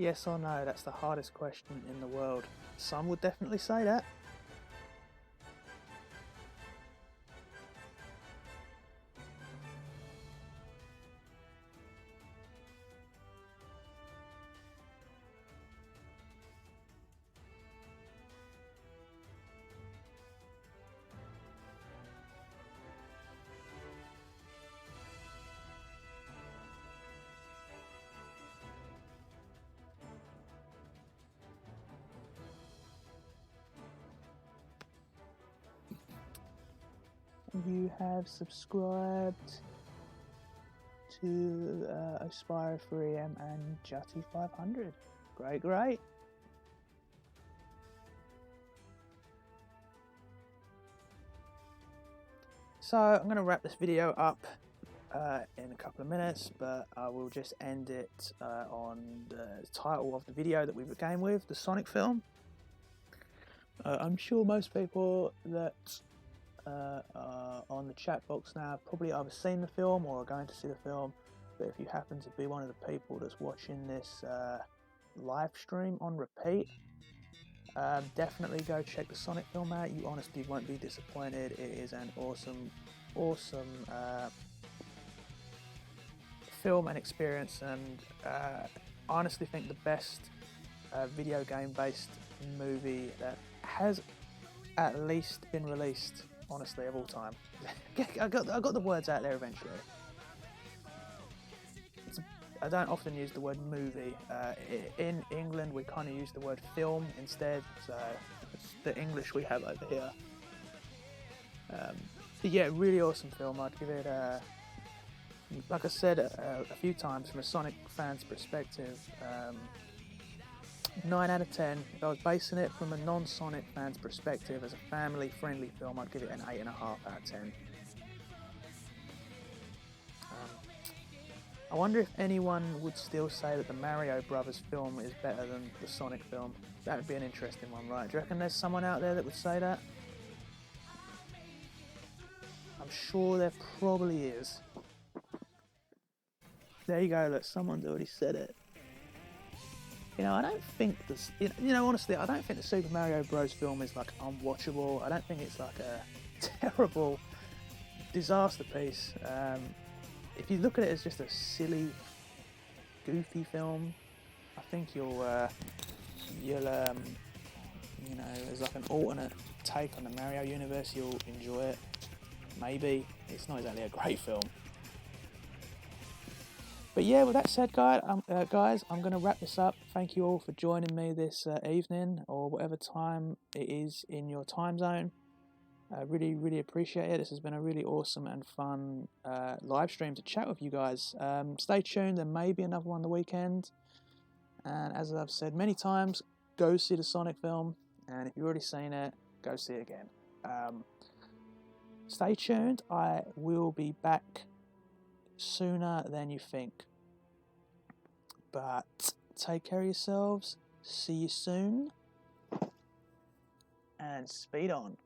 [SPEAKER 1] Yes or no, that's the hardest question in the world. Some would definitely say that. You have subscribed to Aspire 3M and Jutty 500. Great. So I'm going to wrap this video up in a couple of minutes, but I will just end it on the title of the video that we began with, the Sonic film. I'm sure most people that are on the chat box now have probably either seen the film or are going to see the film, but if you happen to be one of the people that's watching this live stream on repeat, definitely go check the Sonic film out. You honestly won't be disappointed. It is an awesome film and experience, and I honestly think the best video game based movie that has at least been released, honestly, of all time. I got the words out there eventually. I don't often use the word movie. In England, we kind of use the word film instead, so it's the English we have over here. But yeah, really awesome film. I'd give it, like I said a few times, from a Sonic fan's perspective, 9 out of 10. If I was basing it from a non-Sonic fan's perspective, as a family-friendly film, I'd give it an 8.5 out of 10. I wonder if anyone would still say that the Mario Brothers film is better than the Sonic film. That would be an interesting one, right? Do you reckon there's someone out there that would say that? I'm sure there probably is. There you go, look, someone's already said it. You know, I don't think this. You know, honestly, I don't think the Super Mario Bros. Film is like unwatchable. I don't think it's like a terrible disaster piece. If you look at it as just a silly, goofy film, I think you'll you know, as like an alternate take on the Mario universe, you'll enjoy it. Maybe it's not exactly a great film. But yeah, with that said, guys, I'm going to wrap this up. Thank you all for joining me this evening, or whatever time it is in your time zone. I really appreciate it. This has been a really awesome and fun live stream to chat with you guys. Stay tuned, there may be another one the weekend. And as I've said many times, go see the Sonic film. And if you've already seen it, go see it again. Stay tuned, I will be back sooner than you think. But take care of yourselves, see you soon, and speed on.